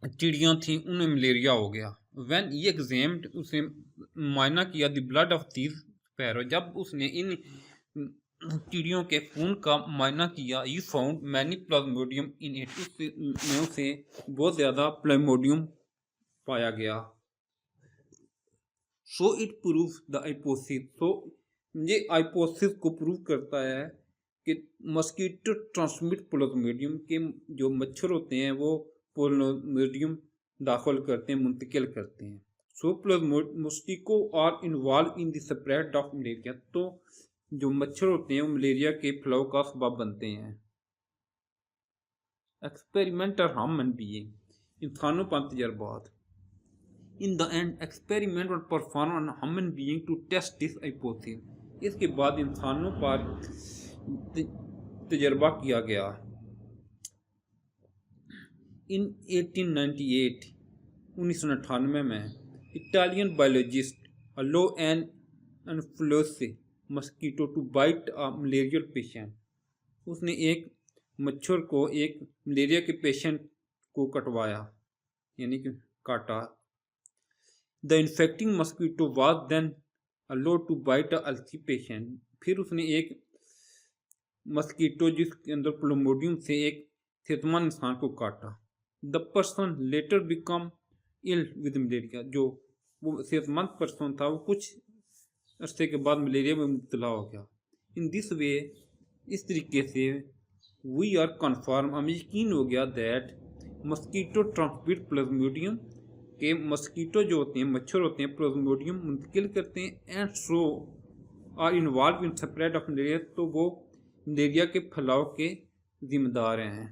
चिड़ियाँ थीं उन्हें मलेरिया हो गया। व्हेन ही एग्जामिन्ड, उसने मुआयना किया the blood of these sparrow, जब उसने इन चिड़ियों के खून का मुआयना किया, he found many Plasmodium in it, उसमें उसे बहुत ज़्यादा प्लाज्मोडियम पाया गया। So it prove the hypothesis, तो ये हाइपोथेसिस को प्रूव करता है कि मस्कीटो ट्रांसमिट प्लाज्मोडियम, के जो मच्छर होते हैं वो प्लाज्मोडियम दाखिल करते हैं, मुंतकिल करते हैं। So mosquito are involve in the spread of malaria, तो जो मच्छर होते हैं वो मलेरिया के फैलाव का सबब बनते हैं। एक्सपेरिमेंटल ह्यूमन बीइंग, इंसानों पर तजर्बात। In the end experiment were perform on human being to test this hypothesis, इसके बाद इंसानों पर तजर्बा किया गया। इन 1898 1998 में Italian biologist allow an influenza mosquito to bite a malarial patient, उसने एक मच्छर को एक मलेरिया के पेशेंट को कटवाया यानी कि काटा। The infecting mosquito was then allowed to bite a healthy patient, फिर उसने एक मस्कीटो जिसके अंदर प्लाज्मोडियम से एक सेहतमंद इंसान को काटा। The person later become ill with malaria, जो वो सेहतमंद पर्सन था वो कुछ अरसे के बाद मलेरिया में मुब्तला हो गया। इन दिस वे, इस तरीके से वी आर कन्फर्म, हमें यकीन हो गया दैट मस्कीटो ट्रांसमिट प्लाज्मोडियम, के मस्कीटो जो होते हैं मच्छर होते हैं प्लाज्मोडियम मुंतकिल करते हैं, and so are involve in spread of malaria, तो वो मलेरिया के फैलाव के जिम्मेदार हैं।